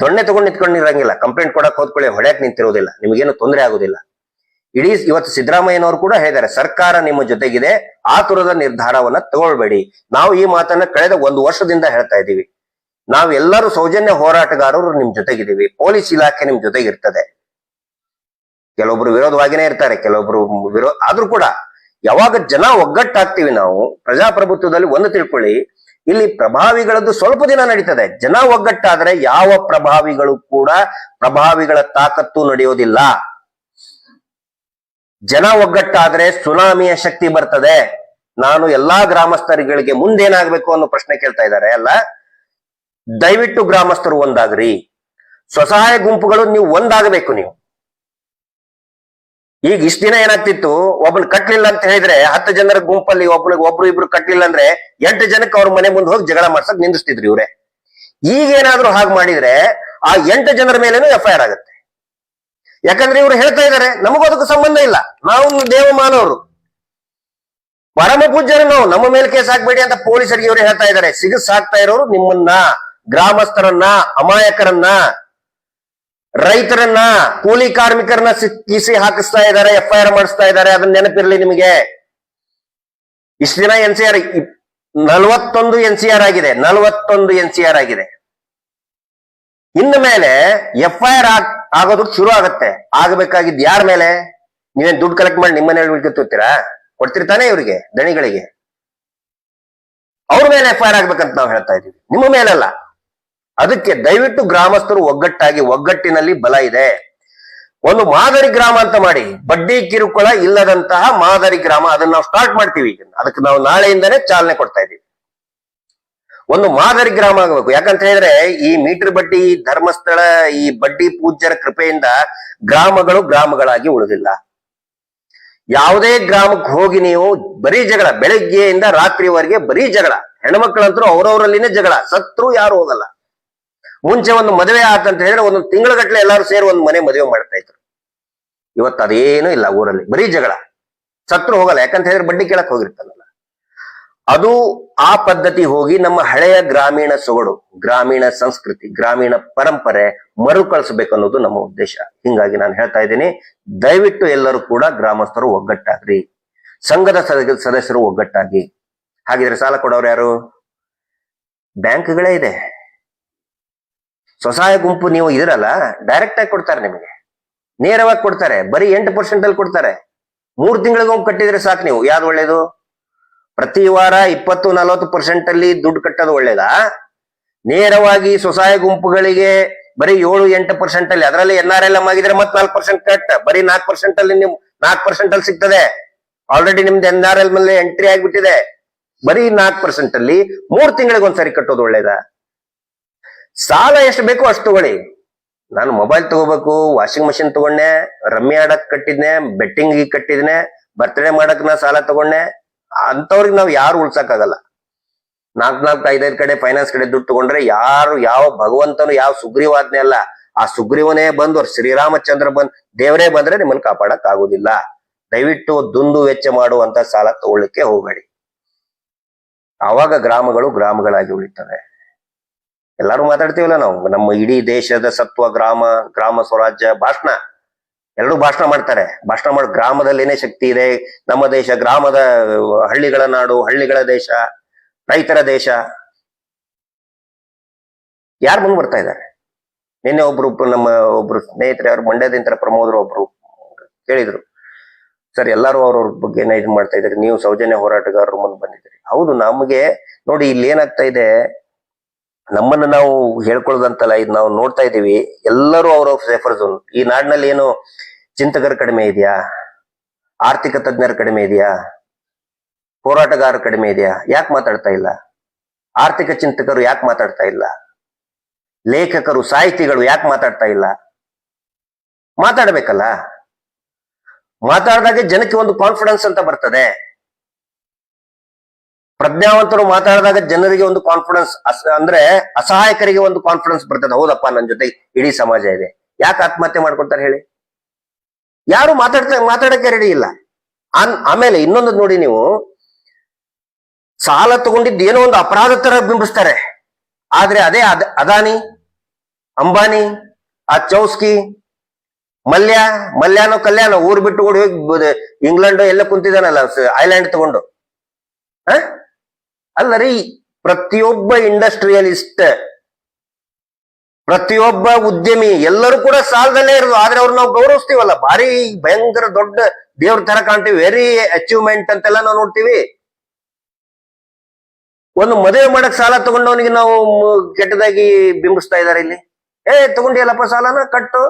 ದೊಣ್ಣೆ ತಗೊಂಡು ನಿಂತ್ಕೊಂಡಿರಂಗಿಲ್ಲ. ಕಂಪ್ಲೇಂಟ್ ಕೊಡಕ್ ಹೋದ್ಕೊಳ್ಳಿ ಹೊಡ್ಯಾಕ್ ನಿಂತಿರೋದಿಲ್ಲ, ನಿಮಗೇನು ತೊಂದರೆ ಆಗೋದಿಲ್ಲ. ಇವತ್ತು ಸಿದ್ದರಾಮಯ್ಯನವರು ಕೂಡ ಹೇಳಿದ್ದಾರೆ, ಸರ್ಕಾರ ನಿಮ್ಮ ಜೊತೆಗಿದೆ, ಆತುರದ ನಿರ್ಧಾರವನ್ನ ತಗೊಳ್ಬೇಡಿ. ನಾವು ಈ ಮಾತನ್ನ ಕಳೆದ 1 ವರ್ಷದಿಂದ ಹೇಳ್ತಾ ಇದ್ದೀವಿ. ನಾವೆಲ್ಲರೂ ಸೌಜನ್ಯ ಹೋರಾಟಗಾರರು ನಿಮ್ ಜೊತೆಗಿದ್ದೀವಿ, ಪೊಲೀಸ್ ಇಲಾಖೆ ನಿಮ್ ಜೊತೆಗಿರ್ತದೆ. ಕೆಲವೊಬ್ರು ವಿರೋಧವಾಗಿನೇ ಇರ್ತಾರೆ, ಕೆಲವೊಬ್ರು ಆದ್ರೂ ಕೂಡ ಯಾವಾಗ ಜನ ಒಗ್ಗಟ್ಟಾಗ್ತೀವಿ, ನಾವು ಪ್ರಜಾಪ್ರಭುತ್ವದಲ್ಲಿ ಒಂದು ತಿಳ್ಕೊಳ್ಳಿ, ಇಲ್ಲಿ ಪ್ರಭಾವಿಗಳದ್ದು ಸ್ವಲ್ಪ ದಿನ ನಡೀತದೆ. ಜನ ಒಗ್ಗಟ್ಟಾದ್ರೆ ಯಾವ ಪ್ರಭಾವಿಗಳು ಕೂಡ ಪ್ರಭಾವಿಗಳ ತಾಕತ್ತು ನಡೆಯೋದಿಲ್ಲ. ಜನ ಒಗ್ಗಟ್ಟಾದ್ರೆ ಸುನಾಮಿಯ ಶಕ್ತಿ ಬರ್ತದೆ. ನಾನು ಎಲ್ಲಾ ಗ್ರಾಮಸ್ಥರುಗಳಿಗೆ ಮುಂದೇನಾಗ್ಬೇಕು ಅನ್ನೋ ಪ್ರಶ್ನೆ ಕೇಳ್ತಾ ಇದ್ದಾರೆ ಅಲ್ಲ. ದಯವಿಟ್ಟು ಗ್ರಾಮಸ್ಥರು ಒಂದಾಗ್ರಿ, ಸ್ವಸಹಾಯ ಗುಂಪುಗಳು ನೀವು ಒಂದಾಗಬೇಕು. ನೀವು ಈಗ ಇಷ್ಟ ದಿನ ಏನಾಗ್ತಿತ್ತು, ಒಬ್ಬನ್ ಕಟ್ಲಿಲ್ಲ ಅಂತ ಹೇಳಿದ್ರೆ 10 ಜನರ ಗುಂಪಲ್ಲಿ ಒಬ್ರು ಇಬ್ರು ಕಟ್ಲಿಲ್ಲ ಅಂದ್ರೆ 8 ಜನಕ್ಕೆ ಅವ್ರ ಮನೆ ಮುಂದೆ ಹೋಗಿ ಜಗಳ ಮಾಡ್ಸಕ್ ನಿಂದಿಸ್ತಿದ್ರು ಇವ್ರೆ. ಈಗೇನಾದ್ರೂ ಹಾಗೆ ಮಾಡಿದ್ರೆ ಆ 8 ಜನರ ಮೇಲೇನು FIR ಆಗುತ್ತೆ. ಯಾಕಂದ್ರೆ ಇವ್ರು ಹೇಳ್ತಾ ಇದಾರೆ ನಮಗೂ ಅದಕ್ಕೂ ಸಂಬಂಧ ಇಲ್ಲ, ನಾವು ದೇವಮಾನವರು, ಪರಮ ಪೂಜ್ಯರು ನಾವು, ನಮ್ಮ ಮೇಲೆ ಕೇಸ್ ಹಾಕ್ಬೇಡಿ ಅಂತ ಪೊಲೀಸರಿಗೆ ಇವರು ಹೇಳ್ತಾ ಇದ್ದಾರೆ. ಸಿಗಸಾಕ್ತಾ ಇರೋರು ನಿಮ್ಮನ್ನ, ಗ್ರಾಮಸ್ಥರನ್ನ, ಅಮಾಯಕರನ್ನ, ರೈತರನ್ನ, ಕೂಲಿ ಕಾರ್ಮಿಕರನ್ನ ಕಿಸಿ ಹಾಕಿಸ್ತಾ ಇದ್ದಾರೆ, FIR ಮಾಡಿಸ್ತಾ ಇದ್ದಾರೆ. ಅದನ್ನ ನೆನಪಿರ್ಲಿ ನಿಮಗೆ. ಇಷ್ಟು ದಿನ NCR 41 NCR ಆಗಿದೆ, 41 NCR ಆಗಿದೆ. ಇನ್ನು ಮೇಲೆ FIR ಆಗೋದಕ್ಕೆ ಶುರು ಆಗತ್ತೆ. ಆಗಬೇಕಾಗಿದ್ ಯಾರ ಮೇಲೆ? ನೀವೇನ್ ದುಡ್ಡು ಕಲೆಕ್ಟ್ ಮಾಡಿ ನಿಮ್ಮನೆ ಕೊಡ್ತೀರಾ? ಕೊಡ್ತಿರ್ತಾನೆ ಇವ್ರಿಗೆ, ದಣಿಗಳಿಗೆ. ಅವ್ರ ಮೇಲೆ FIR ಆಗ್ಬೇಕಂತ ನಾವು ಹೇಳ್ತಾ ಇದೀವಿ, ನಿಮ್ಮ ಮೇಲಲ್ಲ. ಅದಕ್ಕೆ ದಯವಿಟ್ಟು ಗ್ರಾಮಸ್ಥರು ಒಗ್ಗಟ್ಟಾಗಿ, ಒಗ್ಗಟ್ಟಿನಲ್ಲಿ ಬಲ ಇದೆ. ಒಂದು ಮಾದರಿ ಗ್ರಾಮ ಅಂತ ಮಾಡಿ, ಬಡ್ಡಿ ಕಿರುಕುಳ ಇಲ್ಲದಂತಹ ಮಾದರಿ ಗ್ರಾಮ, ಅದನ್ನ ನಾವು ಸ್ಟಾರ್ಟ್ ಮಾಡ್ತೀವಿ. ಅದಕ್ಕೆ ನಾವು ನಾಳೆಯಿಂದನೇ ಚಾಲನೆ ಕೊಡ್ತಾ ಇದೀವಿ. ಒಂದು ಮಾದರಿ ಗ್ರಾಮ ಆಗಬೇಕು. ಯಾಕಂತ ಹೇಳಿದ್ರೆ ಈ ಮೀಟರ್ ಬಡ್ಡಿ, ಧರ್ಮಸ್ಥಳ, ಈ ಬಡ್ಡಿ ಪೂಜ್ಯರ ಕೃಪೆಯಿಂದ ಗ್ರಾಮಗಳು ಗ್ರಾಮಗಳಾಗಿ ಉಳಿದಿಲ್ಲ. ಯಾವುದೇ ಗ್ರಾಮಕ್ಕೆ ಹೋಗಿ ನೀವು ಬರೀ ಜಗಳ, ಬೆಳಗ್ಗೆಯಿಂದ ರಾತ್ರಿವರೆಗೆ ಬರೀ ಜಗಳ. ಹೆಣ್ಮಕ್ಳಂತರೂ ಅವ್ರವರಲ್ಲಿನೇ ಜಗಳ, ಸತ್ರು ಯಾರು ಹೋಗಲ್ಲ. ಮುಂಚೆ ಒಂದು ಮದುವೆ ಆತಂತ ಹೇಳಿದ್ರೆ 1 ತಿಂಗಳಗಟ್ಲೆ ಎಲ್ಲಾರು ಸೇರಿ ಒಂದು ಮನೆ ಮದುವೆ ಮಾಡ್ತಾ ಇದ್ರು. ಇವತ್ತು ಅದೇನು ಇಲ್ಲ, ಊರಲ್ಲಿ ಬರೀ ಜಗಳ, ಸತ್ರು ಹೋಗಲ್ಲ. ಯಾಕಂತ ಹೇಳಿದ್ರೆ ಬಡ್ಡಿ ಕೇಳಕ್ ಹೋಗಿರ್ತಾನಲ್ಲ. ಅದು ಆ ಪದ್ಧತಿ ಹೋಗಿ ನಮ್ಮ ಹಳೆಯ ಗ್ರಾಮೀಣ ಸೊಗಡು, ಗ್ರಾಮೀಣ ಸಂಸ್ಕೃತಿ, ಗ್ರಾಮೀಣ ಪರಂಪರೆ ಮರುಕಳಿಸಬೇಕು ಅನ್ನೋದು ನಮ್ಮ ಉದ್ದೇಶ. ಹಿಂಗಾಗಿ ನಾನು ಹೇಳ್ತಾ ಇದ್ದೀನಿ, ದಯವಿಟ್ಟು ಎಲ್ಲರೂ ಕೂಡ ಗ್ರಾಮಸ್ಥರು ಒಗ್ಗಟ್ಟಾಗ್ರಿ, ಸಂಘದ ಸದಸ್ಯರು ಒಗ್ಗಟ್ಟಾಗಿ. ಹಾಗಿದ್ರೆ ಸಾಲ ಕೊಡೋರು ಯಾರು? ಬ್ಯಾಂಕ್ಗಳೇ ಇದೆ. ಸ್ವಸಹಾಯ ಗುಂಪು ನೀವು ಇದಿರಲ್ಲ, ಡೈರೆಕ್ಟ್ ಆಗಿ ಕೊಡ್ತಾರೆ, ನಿಮಗೆ ನೇರವಾಗಿ ಕೊಡ್ತಾರೆ. ಬರೀ 8% ಅಲ್ಲಿ ಕೊಡ್ತಾರೆ. 3 ತಿಂಗಳಿಗೊಮ್ಮೆ ಕಟ್ಟಿದ್ರೆ ಸಾಕು. ನೀವು ಯಾವ್ದು ಒಳ್ಳೇದು? ಪ್ರತಿ ವಾರ 20-40% ಅಲ್ಲಿ ದುಡ್ಡು ಕಟ್ಟೋದು ಒಳ್ಳೇದಾ? ನೇರವಾಗಿ ಸ್ವಸಹಾಯ ಗುಂಪುಗಳಿಗೆ ಬರೀ 7-8% ಅಲ್ಲಿ, ಅದರಲ್ಲಿ NRLM ಆಗಿದ್ರೆ ಮತ್ತೆ 4% ಕಟ್, ಬರೀ 4% ಅಲ್ಲಿ ನಿಮ್ 4% ಅಲ್ಲಿ ಸಿಗ್ತದೆ. ಆಲ್ರೆಡಿ ನಿಮ್ದು NRL ಮೇಲೆ ಎಂಟ್ರಿ ಆಗಿಬಿಟ್ಟಿದೆ. ಬರೀ 4% ಅಲ್ಲಿ 3 ತಿಂಗಳಿಗೊಂದ್ಸರಿ ಕಟ್ಟೋದು ಒಳ್ಳೇದಾ? ಸಾಲ ಎಷ್ಟು ಬೇಕೋ ಅಷ್ಟು ತಗೊಳ್ಳಿ. ನಾನು ಮೊಬೈಲ್ ತಗೋಬೇಕು, ವಾಷಿಂಗ್ ಮಷಿನ್ ತಗೊಂಡೆ, ರಮ್ಮಿ ಆಡಕ್ ಕಟ್ಟಿದ್ನೆ, ಬೆಟ್ಟಿಂಗ್ ಕಟ್ಟಿದ್ನೆ, ಬರ್ತ್ಡೇ ಮಾಡಕ್ ನಾ ಸಾಲ ತಗೊಂಡೆ. ಅಂತವ್ರಿಗೆ ನಾವು ಯಾರು ಉಳ್ಸಕ್ಕಾಗಲ್ಲ. 4-5 ಕಡೆ ಫೈನಾನ್ಸ್ ಕಡೆ ದುಡ್ಡು ತಗೊಂಡ್ರೆ ಯಾರು, ಯಾವ ಭಗವಂತನು, ಯಾವ ಸುಗ್ರೀವಾಜ್ಞೆ ಅಲ್ಲ, ಆ ಸುಗ್ರೀವನೇ ಬಂದು, ಶ್ರೀರಾಮಚಂದ್ರ ಬಂದ್, ದೇವರೇ ಬಂದ್ರೆ ನಿಮ್ಮನ್ನ ಕಾಪಾಡಕ್ ಆಗುದಿಲ್ಲ. ದಯವಿಟ್ಟು ದುಂದು ವೆಚ್ಚ ಮಾಡುವಂತ ಸಾಲ ತಗೊಳ್ಳಿಕ್ಕೆ ಹೋಗಬೇಡಿ. ಆವಾಗ ಗ್ರಾಮಗಳು ಗ್ರಾಮಗಳಾಗಿ ಉಳಿತವೆ. ಎಲ್ಲಾರು ಮಾತಾಡ್ತೀವಲ್ಲ ನಾವು, ನಮ್ಮ ಇಡೀ ದೇಶದ ಸತ್ವ, ಗ್ರಾಮ ಸ್ವರಾಜ್ಯ ಭಾಷಣ, ಎಲ್ಲರೂ ಭಾಷಣ ಮಾಡ್ತಾರೆ. ಭಾಷಣ ಮಾಡಿ ಗ್ರಾಮದಲ್ಲೇನೆ ಶಕ್ತಿ ಇದೆ, ನಮ್ಮ ದೇಶ ಗ್ರಾಮದ, ಹಳ್ಳಿಗಳ ನಾಡು, ಹಳ್ಳಿಗಳ ದೇಶ, ರೈತರ ದೇಶ. ಯಾರು ಮುಂದೆ ಬರ್ತಾ ಇದ್ದಾರೆ? ನಿನ್ನೆ ಒಬ್ರು ಸ್ನೇಹಿತರೆ, ಅವ್ರು ಮಂಡ್ಯದಿಂದ ಪ್ರಮೋದರು ಒಬ್ರು ಕೇಳಿದ್ರು, ಸರ್ ಎಲ್ಲರೂ ಅವ್ರವ್ರ ಬಗ್ಗೆ ಇದು ಮಾಡ್ತಾ ಇದ್ದಾರೆ, ನೀವು ಸೌಜನ್ಯ ಹೋರಾಟಗಾರರು ಮುಂದೆ ಬಂದಿದ್ದೀರಿ. ಹೌದು, ನಮಗೆ ನೋಡಿ ಇಲ್ಲಿ ಏನಾಗ್ತಾ ಇದೆ, ನಮ್ಮನ್ನ ನಾವು ಹೇಳ್ಕೊಳ್ಳೋದಂತಲ್ಲ, ಇದು ನಾವು ನೋಡ್ತಾ ಇದೀವಿ. ಎಲ್ಲರೂ ಅವ್ರವ್ರ ಸೇಫರ್ ಝೋನ್. ಈ ನಾಡಿನಲ್ಲಿ ಏನು ಚಿಂತಕರು ಕಡಿಮೆ ಇದೆಯಾ? ಆರ್ಥಿಕ ತಜ್ಞರು ಕಡಿಮೆ ಇದೆಯಾ? ಹೋರಾಟಗಾರರು ಕಡಿಮೆ ಇದೆಯಾ? ಯಾಕೆ ಮಾತಾಡ್ತಾ ಇಲ್ಲ? ಆರ್ಥಿಕ ಚಿಂತಕರು ಯಾಕೆ ಮಾತಾಡ್ತಾ ಇಲ್ಲ? ಲೇಖಕರು, ಸಾಹಿತಿಗಳು ಯಾಕೆ ಮಾತಾಡ್ತಾ ಇಲ್ಲ? ಮಾತಾಡ್ಬೇಕಲ್ಲ. ಮಾತಾಡಿದಾಗ ಜನಕ್ಕೆ ಒಂದು ಕಾನ್ಫಿಡೆನ್ಸ್ ಅಂತ ಬರ್ತದೆ. ಪ್ರಜ್ಞಾವಂತರು ಮಾತಾಡಿದಾಗ ಜನರಿಗೆ ಒಂದು ಕಾನ್ಫಿಡೆನ್ಸ್, ಅಂದ್ರೆ ಅಸಹಾಯಕರಿಗೆ ಒಂದು ಕಾನ್ಫಿಡೆನ್ಸ್ ಬರ್ತದೆ. ಹೌದಪ್ಪ, ನನ್ನ ಜೊತೆ ಇಡೀ ಸಮಾಜ ಇದೆ. ಯಾಕೆ ಆತ್ಮಹತ್ಯೆ ಮಾಡ್ಕೊಳ್ತಾರೆ ಹೇಳಿ? ಯಾರು ಮಾತಾಡಕ್ಕೆ ರೆಡಿ ಇಲ್ಲ. ಆಮೇಲೆ ಇನ್ನೊಂದು ನೋಡಿ, ನೀವು ಸಾಲ ತಗೊಂಡಿದ್ದು ಏನೋ ಒಂದು ಅಪರಾಧ ತರ ಬಿಂಬಿಸ್ತಾರೆ. ಆದ್ರೆ ಅದೇ ಅದಾನಿ, ಅಂಬಾನಿ, ಆ ಚೌಸ್ಕಿ, ಮಲ್ಯಾನೋ ಕಲ್ಯಾಣ ಊರ್ ಬಿಟ್ಟು ಓಡಿ ಹೋಗಿ ಇಂಗ್ಲೆಂಡ್ ಎಲ್ಲ ಕುಂತಿದಾನಲ್ಲ ಐಲ್ಯಾಂಡ್ ತಗೊಂಡು. ಅಲ್ಲರಿ, ಪ್ರತಿಯೊಬ್ಬ ಇಂಡಸ್ಟ್ರಿಯಲಿಸ್ಟ್, ಪ್ರತಿಯೊಬ್ಬ ಉದ್ಯಮಿ ಎಲ್ಲರೂ ಕೂಡ ಸಾಲದಲ್ಲೇ ಇರೋದು. ಆದ್ರೆ ಅವ್ರು ನಾವು ಗೌರವಿಸ್ತೀವಲ್ಲ, ಭಾರಿ ಭಯಂಕರ ದೊಡ್ಡ ದೇವ್ರ ತರ ಕಾಣ್ತೀವಿ, ವೆರಿ ಅಚೀವ್ಮೆಂಟ್ ಅಂತೆಲ್ಲ ನಾವು ನೋಡ್ತೀವಿ. ಒಂದು ಮದುವೆ ಮಾಡಕ್ ಸಾಲ ತಗೊಂಡವನಿಗೆ ನಾವು ಕೆಟ್ಟದಾಗಿ ಬಿಂಬಿಸ್ತಾ ಇದಾರೆ ಇಲ್ಲಿ. ತಗೊಂಡಿಯಲ್ಲಪ್ಪ ಸಾಲನ ಕಟ್ಟು.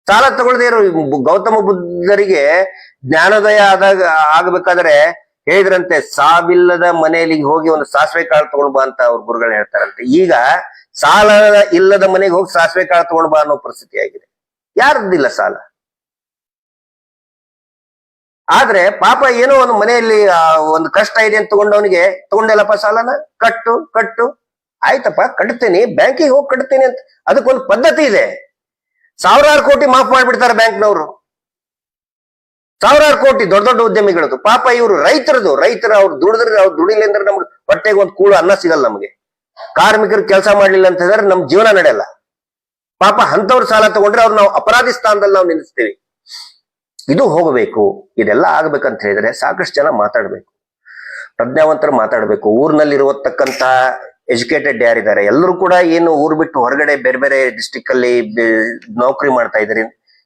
ಸಾಲ ತಗೊಳ್ದೇ ಇರೋ ಗೌತಮ ಬುದ್ಧರಿಗೆ ಜ್ಞಾನೋದಯ ಆಗ್ಬೇಕಾದ್ರೆ ಹೇಳಿದ್ರಂತೆ, ಸಾವಿಲ್ಲದ ಮನೆಯಲ್ಲಿ ಹೋಗಿ ಒಂದು ಸಾಸಿವೆ ಕಾಳು ತಗೊಂಡ್ ಬಾ ಅಂತ ಅವ್ರ ಗುರುಗಳು ಹೇಳ್ತಾರಂತೆ. ಈಗ ಸಾಲ ಇಲ್ಲದ ಮನೆಗೆ ಹೋಗಿ ಸಾಸಿವೆ ಕಾಳು ತಗೊಂಡ್ ಬಾ ಅನ್ನೋ ಪರಿಸ್ಥಿತಿ ಆಗಿದೆ. ಯಾರದ್ದಿಲ್ಲ ಸಾಲ. ಆದ್ರೆ ಪಾಪ ಏನೋ ಒಂದು ಮನೆಯಲ್ಲಿ ಒಂದು ಕಷ್ಟ ಇದೆ ಅಂತ ತಗೊಂಡವನಿಗೆ, ತಗೊಂಡಲ್ಲಪ್ಪ ಸಾಲನ ಕಟ್ಟು. ಆಯ್ತಪ್ಪ ಕಟ್ತೇನೆ, ಬ್ಯಾಂಕಿಗೆ ಹೋಗಿ ಕಟ್ತೇನೆ ಅಂತ. ಅದಕ್ಕೊಂದು ಪದ್ಧತಿ ಇದೆ. ಸಾವಿರಾರು ಕೋಟಿ ಮಾಫ್ ಮಾಡ್ಬಿಡ್ತಾರೆ ಬ್ಯಾಂಕ್ನವರು. ಸಾವಿರಾರು ಕೋಟಿ ದೊಡ್ಡ ದೊಡ್ಡ ಉದ್ಯಮಿಗಳದ್ದು. ಪಾಪ ಇವರು ರೈತರು ಅವ್ರು ದುಡಿದ್ರೆ, ಅವ್ರು ದುಡಿಲಿ ಅಂದ್ರೆ ನಮ್ಗೆ ಹೊಟ್ಟೆಗೆ ಒಂದು ಕೂಳು ಅನ್ನ ಸಿಗಲ್ಲ. ನಮಗೆ ಕಾರ್ಮಿಕರು ಕೆಲಸ ಮಾಡ್ಲಿಲ್ಲ ಅಂತ ಹೇಳಿದ್ರೆ ನಮ್ ಜೀವನ ನಡೆಯಲ್ಲ. ಪಾಪ ಅಂತವ್ರು ಸಾಲ ತಗೊಂಡ್ರೆ ಅವ್ರು ನಾವು ಅಪರಾಧಿ ಸ್ಥಾನದಲ್ಲಿ ನಾವು ನಿಲ್ಲಿಸ್ತೀವಿ. ಇದು ಹೋಗಬೇಕು. ಇದೆಲ್ಲ ಆಗ್ಬೇಕಂತ ಹೇಳಿದ್ರೆ ಸಾಕಷ್ಟು ಜನ ಮಾತಾಡ್ಬೇಕು, ಪ್ರಜ್ಞಾವಂತರು ಮಾತಾಡ್ಬೇಕು. ಊರಿನಲ್ಲಿರುವತಕ್ಕಂತ ಎಜುಕೇಟೆಡ್ ಯಾರಿದ್ದಾರೆ ಎಲ್ಲರೂ ಕೂಡ ಏನು ಊರು ಬಿಟ್ಟು ಹೊರಗಡೆ ಬೇರೆ ಬೇರೆ ಡಿಸ್ಟಿಕ್ ಅಲ್ಲಿ ನೌಕರಿ ಮಾಡ್ತಾ ಇದ್ದೀರಿ,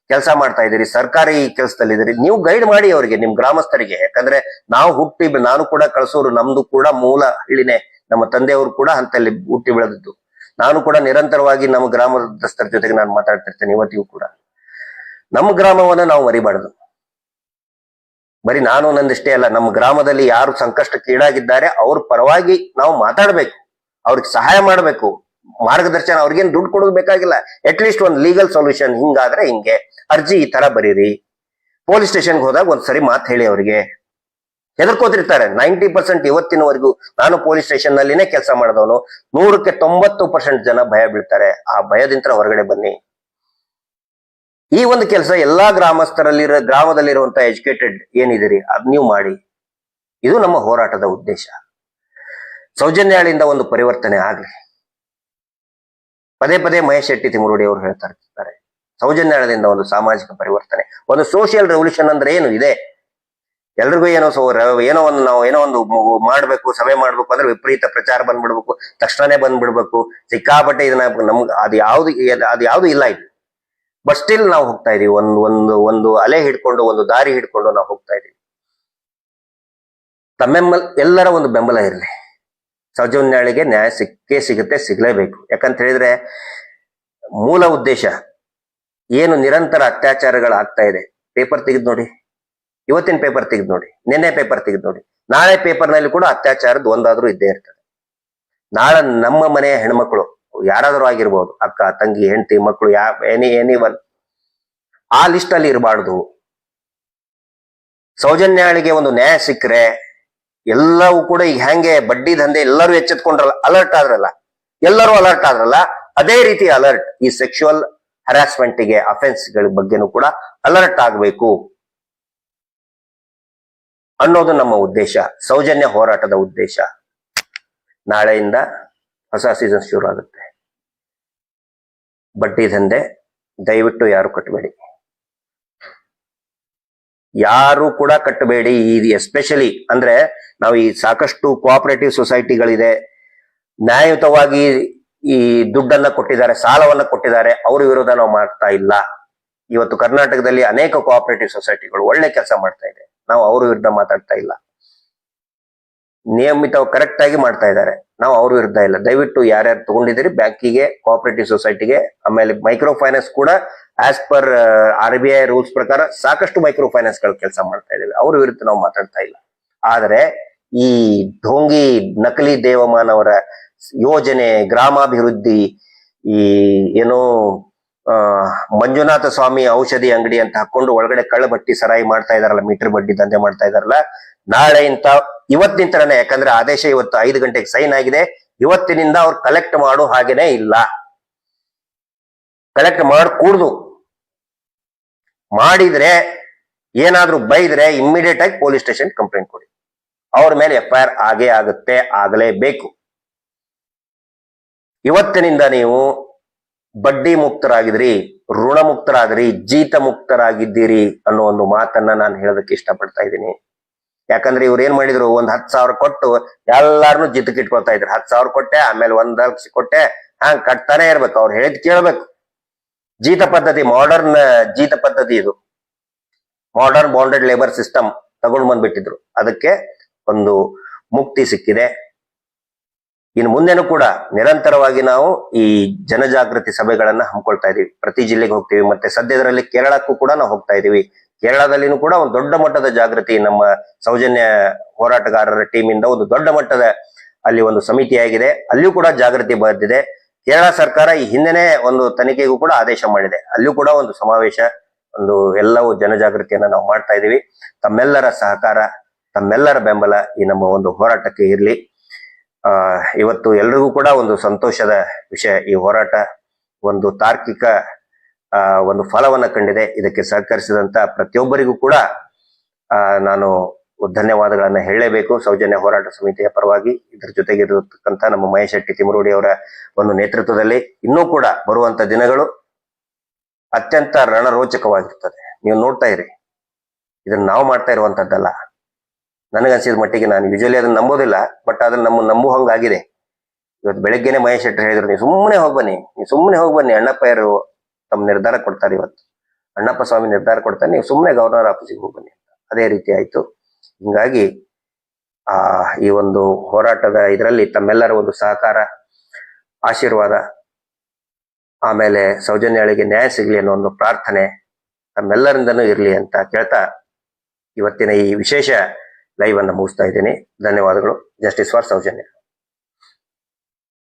ಕೆಲಸ ಮಾಡ್ತಾ ಇದ್ದೀರಿ, ಸರ್ಕಾರಿ ಕೆಲಸದಲ್ಲಿದ್ದೀರಿ, ನೀವು ಗೈಡ್ ಮಾಡಿ ಅವರಿಗೆ, ನಿಮ್ ಗ್ರಾಮಸ್ಥರಿಗೆ. ಯಾಕಂದ್ರೆ ನಾನು ಕೂಡ ಕಳ್ಸೋರು, ನಮ್ದು ಕೂಡ ಮೂಲ ಹಳ್ಳಿನೇ. ನಮ್ಮ ತಂದೆಯವರು ಕೂಡ ಅಂತಲ್ಲಿ ಹುಟ್ಟಿ ಬೆಳೆದದ್ದು. ನಾನು ಕೂಡ ನಿರಂತರವಾಗಿ ನಮ್ಮ ಗ್ರಾಮದಸ್ಥರ ಜೊತೆಗೆ ನಾನು ಮಾತಾಡ್ತಿರ್ತೇನೆ ಇವತ್ತಿಗೂ ಕೂಡ. ನಮ್ಮ ಗ್ರಾಮವನ್ನ ನಾವು ಮರಿಬಾರ್ದು. ಬರೀ ನಾನು ನಂದಿಷ್ಟೇ ಅಲ್ಲ, ನಮ್ಮ ಗ್ರಾಮದಲ್ಲಿ ಯಾರು ಸಂಕಷ್ಟಕ್ಕೀಡಾಗಿದ್ದಾರೆ ಅವ್ರ ಪರವಾಗಿ ನಾವು ಮಾತಾಡ್ಬೇಕು, ಅವ್ರಿಗೆ ಸಹಾಯ ಮಾಡ್ಬೇಕು, ಮಾರ್ಗದರ್ಶನ. ಅವ್ರಿಗೇನು ದುಡ್ಡು ಕೊಡೋದು ಬೇಕಾಗಿಲ್ಲ, ಅಟ್ಲೀಸ್ಟ್ ಒಂದು ಲೀಗಲ್ ಸೊಲ್ಯೂಷನ್. ಹಿಂಗಾದ್ರೆ ಹಿಂಗೆ ಅರ್ಜಿ ಈ ತರ ಬರೀರಿ. ಪೊಲೀಸ್ ಸ್ಟೇಷನ್ಗೆ ಹೋದಾಗ ಒಂದ್ಸರಿ ಮಾತು ಹೇಳಿ. ಅವ್ರಿಗೆ ಹೆದರ್ಕೋತಿರ್ತಾರೆ 90% ಇವತ್ತಿನವರೆಗೂ. ನಾನು ಪೊಲೀಸ್ ಸ್ಟೇಷನ್ ನಲ್ಲಿನೇ ಕೆಲಸ ಮಾಡಿದವನು. 100ಕ್ಕೆ 90% ಜನ ಭಯ ಬೀಳ್ತಾರೆ. ಆ ಭಯದಿಂದ ಹೊರಗಡೆ ಬನ್ನಿ. ಈ ಒಂದು ಕೆಲಸ ಎಲ್ಲಾ ಗ್ರಾಮದಲ್ಲಿರುವಂತ ಎಜುಕೇಟೆಡ್ ಏನಿದ್ದೀರಿ ಅದ್ ನೀವು ಮಾಡಿ. ಇದು ನಮ್ಮ ಹೋರಾಟದ ಉದ್ದೇಶ. ಸೌಜನ್ಯಾಳಿಂದ ಒಂದು ಪರಿವರ್ತನೆ ಆಗ್ಲಿ. ಪದೇ ಪದೇ ಮಹೇಶ್ ಶೆಟ್ಟಿ ತಿಮುರುಡಿ ಅವರು ಹೇಳ್ತಾ ಇರ್ತಾರೆ, ಸೌಜನ್ಯಾಳದಿಂದ ಒಂದು ಸಾಮಾಜಿಕ ಪರಿವರ್ತನೆ, ಒಂದು ಸೋಷಿಯಲ್ ರೆವಲ್ಯೂಷನ್ ಅಂದ್ರೆ ಏನು ಇದೆ. ಎಲ್ರಿಗೂ ಏನೋ ಒಂದು ಮಾಡ್ಬೇಕು, ಸಭೆ ಮಾಡ್ಬೇಕು ಅಂದ್ರೆ ವಿಪರೀತ ಪ್ರಚಾರ ಬಂದ್ಬಿಡ್ಬೇಕು, ತಕ್ಷಣನೇ ಬಂದ್ಬಿಡ್ಬೇಕು, ಸಿಕ್ಕಾಪಟ್ಟೆ ಇದನ್ನ ನಮ್ಗೆ ಅದು ಯಾವ್ದು ಇಲ್ಲ ಇದು. ಬಟ್ ಸ್ಟಿಲ್ ನಾವು ಹೋಗ್ತಾ ಇದೀವಿ, ಒಂದು ಅಲೆ ಹಿಡ್ಕೊಂಡು, ಒಂದು ದಾರಿ ಹಿಡ್ಕೊಂಡು ನಾವು ಹೋಗ್ತಾ ಇದೀವಿ. ತಮ್ಮೆಮ್ಮಲ್ ಎಲ್ಲರ ಒಂದು ಬೆಂಬಲ ಇರಲಿ. ಸೌಜನ್ಯಾಳಿಗೆ ನ್ಯಾಯ ಸಿಗುತ್ತೆ, ಸಿಗ್ಲೇಬೇಕು. ಯಾಕಂತ ಹೇಳಿದ್ರೆ ಮೂಲ ಉದ್ದೇಶ ಏನು, ನಿರಂತರ ಅತ್ಯಾಚಾರಗಳಾಗ್ತಾ ಇದೆ. ಪೇಪರ್ ತೆಗೆದು ನೋಡಿ, ಇವತ್ತಿನ ಪೇಪರ್ ತೆಗೆದು ನೋಡಿ, ನಿನ್ನೆ ಪೇಪರ್ ತೆಗೆದು ನೋಡಿ, ನಾಳೆ ಪೇಪರ್ನಲ್ಲಿ ಕೂಡ ಅತ್ಯಾಚಾರದ ಒಂದಾದ್ರೂ ಇದ್ದೇ ಇರ್ತದೆ. ನಾಳೆ ನಮ್ಮ ಮನೆಯ ಹೆಣ್ಮಕ್ಳು ಯಾರಾದ್ರೂ ಆಗಿರ್ಬೋದು, ಅಕ್ಕ, ತಂಗಿ, ಹೆಂಡತಿ, ಮಕ್ಕಳು, ಎನಿ ಒನ್, ಆ ಲಿಸ್ಟ್ ಅಲ್ಲಿ ಇರಬಾರ್ದು. ಸೌಜನ್ಯಾಳಿಗೆ ಒಂದು ನ್ಯಾಯ ಸಿಕ್ಕರೆ ಎಲ್ಲವೂ ಕೂಡ ಈಗ ಹೆಂಗೆ ಬಡ್ಡಿ ದಂಧೆ ಎಲ್ಲರೂ ಎಚ್ಚೆತ್ಕೊಂಡ್ರಲ್ಲ, ಅಲರ್ಟ್ ಆದ್ರಲ್ಲ, ಅದೇ ರೀತಿ ಅಲರ್ಟ್ ಈ ಸೆಕ್ಷುವಲ್ ಹರಾಸ್ಮೆಂಟ್ಗೆ, ಅಫೆನ್ಸ್ಗಳ ಬಗ್ಗೆನೂ ಕೂಡ ಅಲರ್ಟ್ ಆಗಬೇಕು ಅನ್ನೋದು ನಮ್ಮ ಉದ್ದೇಶ, ಸೌಜನ್ಯ ಹೋರಾಟದ ಉದ್ದೇಶ. ನಾಳೆಯಿಂದ ಹೊಸ ಸೀಸನ್ ಶುರು ಆಗುತ್ತೆ. ಬಡ್ಡಿ ದಂಧೆ ದಯವಿಟ್ಟು ಯಾರು ಕಟ್ಟಬೇಡಿ, ಯಾರು ಕೂಡ ಕಟ್ಟಬೇಡಿ. ಎಸ್ಪೆಷಲಿ ಅಂದ್ರೆ ನಾವು ಈ ಸಾಕಷ್ಟು ಕೋಆಪರೇಟಿವ್ ಸೊಸೈಟಿಗಳಿದೆ, ನ್ಯಾಯಯುತವಾಗಿ ಈ ದುಡ್ಡನ್ನ ಕೊಟ್ಟಿದ್ದಾರೆ, ಸಾಲವನ್ನ ಕೊಟ್ಟಿದ್ದಾರೆ, ಅವ್ರ ವಿರೋಧ ನಾವು ಮಾಡ್ತಾ ಇಲ್ಲ. ಇವತ್ತು ಕರ್ನಾಟಕದಲ್ಲಿ ಅನೇಕ ಕೋಆಪರೇಟಿವ್ ಸೊಸೈಟಿಗಳು ಒಳ್ಳೆ ಕೆಲಸ ಮಾಡ್ತಾ ಇದೆ, ನಾವು ಅವ್ರ ವಿರುದ್ಧ ಮಾತಾಡ್ತಾ ಇಲ್ಲ. ನಿಯಮಿತ ಕರೆಕ್ಟ್ ಆಗಿ ಮಾಡ್ತಾ ಇದ್ದಾರೆ, ನಾವು ಅವ್ರ ವಿರುದ್ಧ ಇಲ್ಲ. ದಯವಿಟ್ಟು ಯಾರ್ಯಾರು ತಗೊಂಡಿದ್ದೀರಿ ಬ್ಯಾಂಕಿಗೆ, ಕೋಆಪರೇಟಿವ್ ಸೊಸೈಟಿಗೆ, ಆಮೇಲೆ ಮೈಕ್ರೋ ಫೈನಾನ್ಸ್ ಕೂಡ ಆಸ್ ಪರ್ RBI ರೂಲ್ಸ್ ಪ್ರಕಾರ ಸಾಕಷ್ಟು ಮೈಕ್ರೋ ಫೈನಾನ್ಸ್ ಗಳು ಕೆಲಸ ಮಾಡ್ತಾ ಇದ್ದೇವೆ, ಅವ್ರ ವಿರುದ್ಧ ನಾವು ಮಾತಾಡ್ತಾ ಇಲ್ಲ. ಆದ್ರೆ ಈ ಢೋಂಗಿ ನಕಲಿ ದೇವಮಾನವರ ಯೋಜನೆ, ಗ್ರಾಮಾಭಿವೃದ್ಧಿ, ಈ ಏನೋ ಮಂಜುನಾಥ ಸ್ವಾಮಿ ಔಷಧಿ ಅಂಗಡಿ ಅಂತ ಹಾಕೊಂಡು ಒಳಗಡೆ ಕಳ್ಳಬಟ್ಟಿ ಸರಾಯಿ ಮಾಡ್ತಾ ಇದಾರಲ್ಲ, ಮೀಟರ್ ಬಡ್ಡಿ ದಂಧೆ ಮಾಡ್ತಾ ಇದಾರಲ್ಲ, ನಾಳೆಯಿಂದ ಇವತ್ತಿನಿಂದನೇ, ಯಾಕಂದ್ರೆ ಆದೇಶ ಇವತ್ತು 5 ಗಂಟೆಗೆ ಸೈನ್ ಆಗಿದೆ, ಇವತ್ತಿನಿಂದ ಅವ್ರು ಕಲೆಕ್ಟ್ ಮಾಡೋ ಹಾಗೇನೆ ಇಲ್ಲ. ಕಲೆಕ್ಟ್ ಮಾಡಕೂಡ್ದು. ಮಾಡಿದ್ರೆ ಏನಾದ್ರೂ ಬೈದ್ರೆ ಇಮ್ಮಿಡಿಯೇಟ್ ಆಗಿ ಪೊಲೀಸ್ ಸ್ಟೇಷನ್ ಕಂಪ್ಲೇಂಟ್ ಕೊಡಿ. ಅವ್ರ ಮೇಲೆ FIR ಆಗೇ ಆಗುತ್ತೆ, ಆಗಲೇಬೇಕು. ಇವತ್ತಿನಿಂದ ನೀವು ಬಡ್ಡಿ ಮುಕ್ತರಾಗಿದ್ರಿ, ಋಣ ಮುಕ್ತರಾದ್ರಿ, ಜೀತ ಮುಕ್ತರಾಗಿದ್ದೀರಿ ಅನ್ನೋ ಒಂದು ಮಾತನ್ನ ನಾನು ಹೇಳೋದಕ್ಕೆ ಇಷ್ಟಪಡ್ತಾ ಇದ್ದೀನಿ. ಯಾಕಂದ್ರೆ ಇವ್ರು ಏನ್ ಮಾಡಿದ್ರು, ಒಂದ್ 10,000 ಕೊಟ್ಟು ಎಲ್ಲಾರನು ಜಿದ್ದಕ್ಕೆ ಇಟ್ಕೊಳ್ತಾ ಇದ್ರು. 10,000 ಕೊಟ್ಟೆ, ಆಮೇಲೆ 1 ಲಕ್ಷ ಕೊಟ್ಟೆ, ಹಂಗ್ ಕಟ್ತಾನೆ ಇರ್ಬೇಕು, ಅವ್ರು ಹೇಳಿದ್ ಕೇಳ್ಬೇಕು. ಜೀತ ಪದ್ಧತಿ, ಮಾಡರ್ನ್ ಜೀತ ಪದ್ಧತಿ ಇದು, ಮಾಡರ್ನ್ ಬಾಂಡೆಡ್ ಲೇಬರ್ ಸಿಸ್ಟಮ್ ತಗೊಂಡ್ ಬಂದ್ಬಿಟ್ಟಿದ್ರು. ಅದಕ್ಕೆ ಒಂದು ಮುಕ್ತಿ ಸಿಕ್ಕಿದೆ. ಇನ್ನು ಮುಂದೆನೂ ಕೂಡ ನಿರಂತರವಾಗಿ ನಾವು ಈ ಜನಜಾಗೃತಿ ಸಭೆಗಳನ್ನ ಹಮ್ಮಿಕೊಳ್ತಾ ಇದೀವಿ. ಪ್ರತಿ ಜಿಲ್ಲೆಗೆ ಹೋಗ್ತೀವಿ. ಮತ್ತೆ ಸದ್ಯದರಲ್ಲಿ ಕೇರಳಕ್ಕೂ ಕೂಡ ನಾವು ಹೋಗ್ತಾ ಇದೀವಿ. ಕೇರಳದಲ್ಲಿನೂ ಕೂಡ ಒಂದು ದೊಡ್ಡ ಮಟ್ಟದ ಜಾಗೃತಿ, ನಮ್ಮ ಸೌಜನ್ಯ ಹೋರಾಟಗಾರರ ಟೀಮ್ ಇಂದ ಒಂದು ದೊಡ್ಡ ಮಟ್ಟದ ಅಲ್ಲಿ ಒಂದು ಸಮಿತಿ ಆಗಿದೆ. ಅಲ್ಲಿಯೂ ಕೂಡ ಜಾಗೃತಿ ಬಂದಿದೆ. ಕೇರಳ ಸರ್ಕಾರ ಈ ಹಿಂದೆನೆ ಒಂದು ತನಿಖೆಗೂ ಕೂಡ ಆದೇಶ ಮಾಡಿದೆ. ಅಲ್ಲಿಯೂ ಕೂಡ ಒಂದು ಸಮಾವೇಶ, ಒಂದು ಎಲ್ಲವೂ ಜನಜಾಗೃತಿಯನ್ನ ನಾವು ಮಾಡ್ತಾ ಇದೀವಿ. ತಮ್ಮೆಲ್ಲರ ಸಹಕಾರ, ತಮ್ಮೆಲ್ಲರ ಬೆಂಬಲ ಈ ನಮ್ಮ ಒಂದು ಹೋರಾಟಕ್ಕೆ ಇರ್ಲಿ. ಇವತ್ತು ಎಲ್ರಿಗೂ ಕೂಡ ಒಂದು ಸಂತೋಷದ ವಿಷಯ. ಈ ಹೋರಾಟ ಒಂದು ತಾರ್ಕಿಕ ಒಂದು ಫಲವನ್ನ ಕಂಡಿದೆ. ಇದಕ್ಕೆ ಸಹಕರಿಸಿದಂತ ಪ್ರತಿಯೊಬ್ಬರಿಗೂ ಕೂಡ ನಾನು ಧನ್ಯವಾದಗಳನ್ನ ಹೇಳಲೇಬೇಕು. ಸೌಜನ್ಯ ಹೋರಾಟ ಸಮಿತಿಯ ಪರವಾಗಿ ಇದರ ಜೊತೆಗೆ ಇರತಕ್ಕಂತ ನಮ್ಮ ಮಹೇಶ್ ಶೆಟ್ಟಿ ತಿಮರೋಡಿ ಅವರ ಒಂದು ನೇತೃತ್ವದಲ್ಲಿ ಇನ್ನೂ ಕೂಡ ಬರುವಂತ ದಿನಗಳು ಅತ್ಯಂತ ರಣರೋಚಕವಾಗಿರ್ತದೆ. ನೀವು ನೋಡ್ತಾ ಇರಿ, ಇದನ್ನ ನಾವು ಮಾಡ್ತಾ ಇರುವಂತದ್ದಲ್ಲ. ನನಗನ್ಸಿದ ಮಟ್ಟಿಗೆ, ನಾನು ಯೂಶಲಿ ಅದನ್ನ ನಂಬೋದಿಲ್ಲ, ಬಟ್ ಅದನ್ನ ನಂಬುವಂಗಾಗಿದೆ. ಇವತ್ತು ಬೆಳಗ್ಗೆನೆ ಮಹೇಶ್ ಶೆಟ್ಟಿ ಹೇಳಿದ್ರು, ನೀವು ಸುಮ್ಮನೆ ಹೋಗಿ ಬನ್ನಿ, ಅಣ್ಣಪ್ಪಯ್ಯರು ತಮ್ಮ ನಿರ್ಧಾರ ಕೊಡ್ತಾರೆ. ಇವತ್ತು ಅಣ್ಣಪ್ಪ ಸ್ವಾಮಿ ನಿರ್ಧಾರ ಕೊಡ್ತಾರೆ, ನೀವು ಸುಮ್ಮನೆ ಗವರ್ನರ್ ಆಫೀಸಿಗೆ ಹೋಗಿ ಬನ್ನಿ ಅಂತ. ಅದೇ ರೀತಿ ಆಯ್ತು. ಹಿಂಗಾಗಿ ಈ ಒಂದು ಹೋರಾಟದ ಇದರಲ್ಲಿ ತಮ್ಮೆಲ್ಲರ ಒಂದು ಸಹಕಾರ, ಆಶೀರ್ವಾದ, ಆಮೇಲೆ ಸೌಜನ್ಯಳಿಗೆ ನ್ಯಾಯ ಸಿಗ್ಲಿ ಅನ್ನೋ ಒಂದು ಪ್ರಾರ್ಥನೆ ತಮ್ಮೆಲ್ಲರಿಂದನೂ ಇರ್ಲಿ ಅಂತ ಕೇಳ್ತಾ ಇವತ್ತಿನ ಈ ವಿಶೇಷ ಲೈವ್ ಅನ್ನು ಮುಗಿಸ್ತಾ ಇದ್ದೀನಿ. ಧನ್ಯವಾದಗಳು. Justice for Soujanya.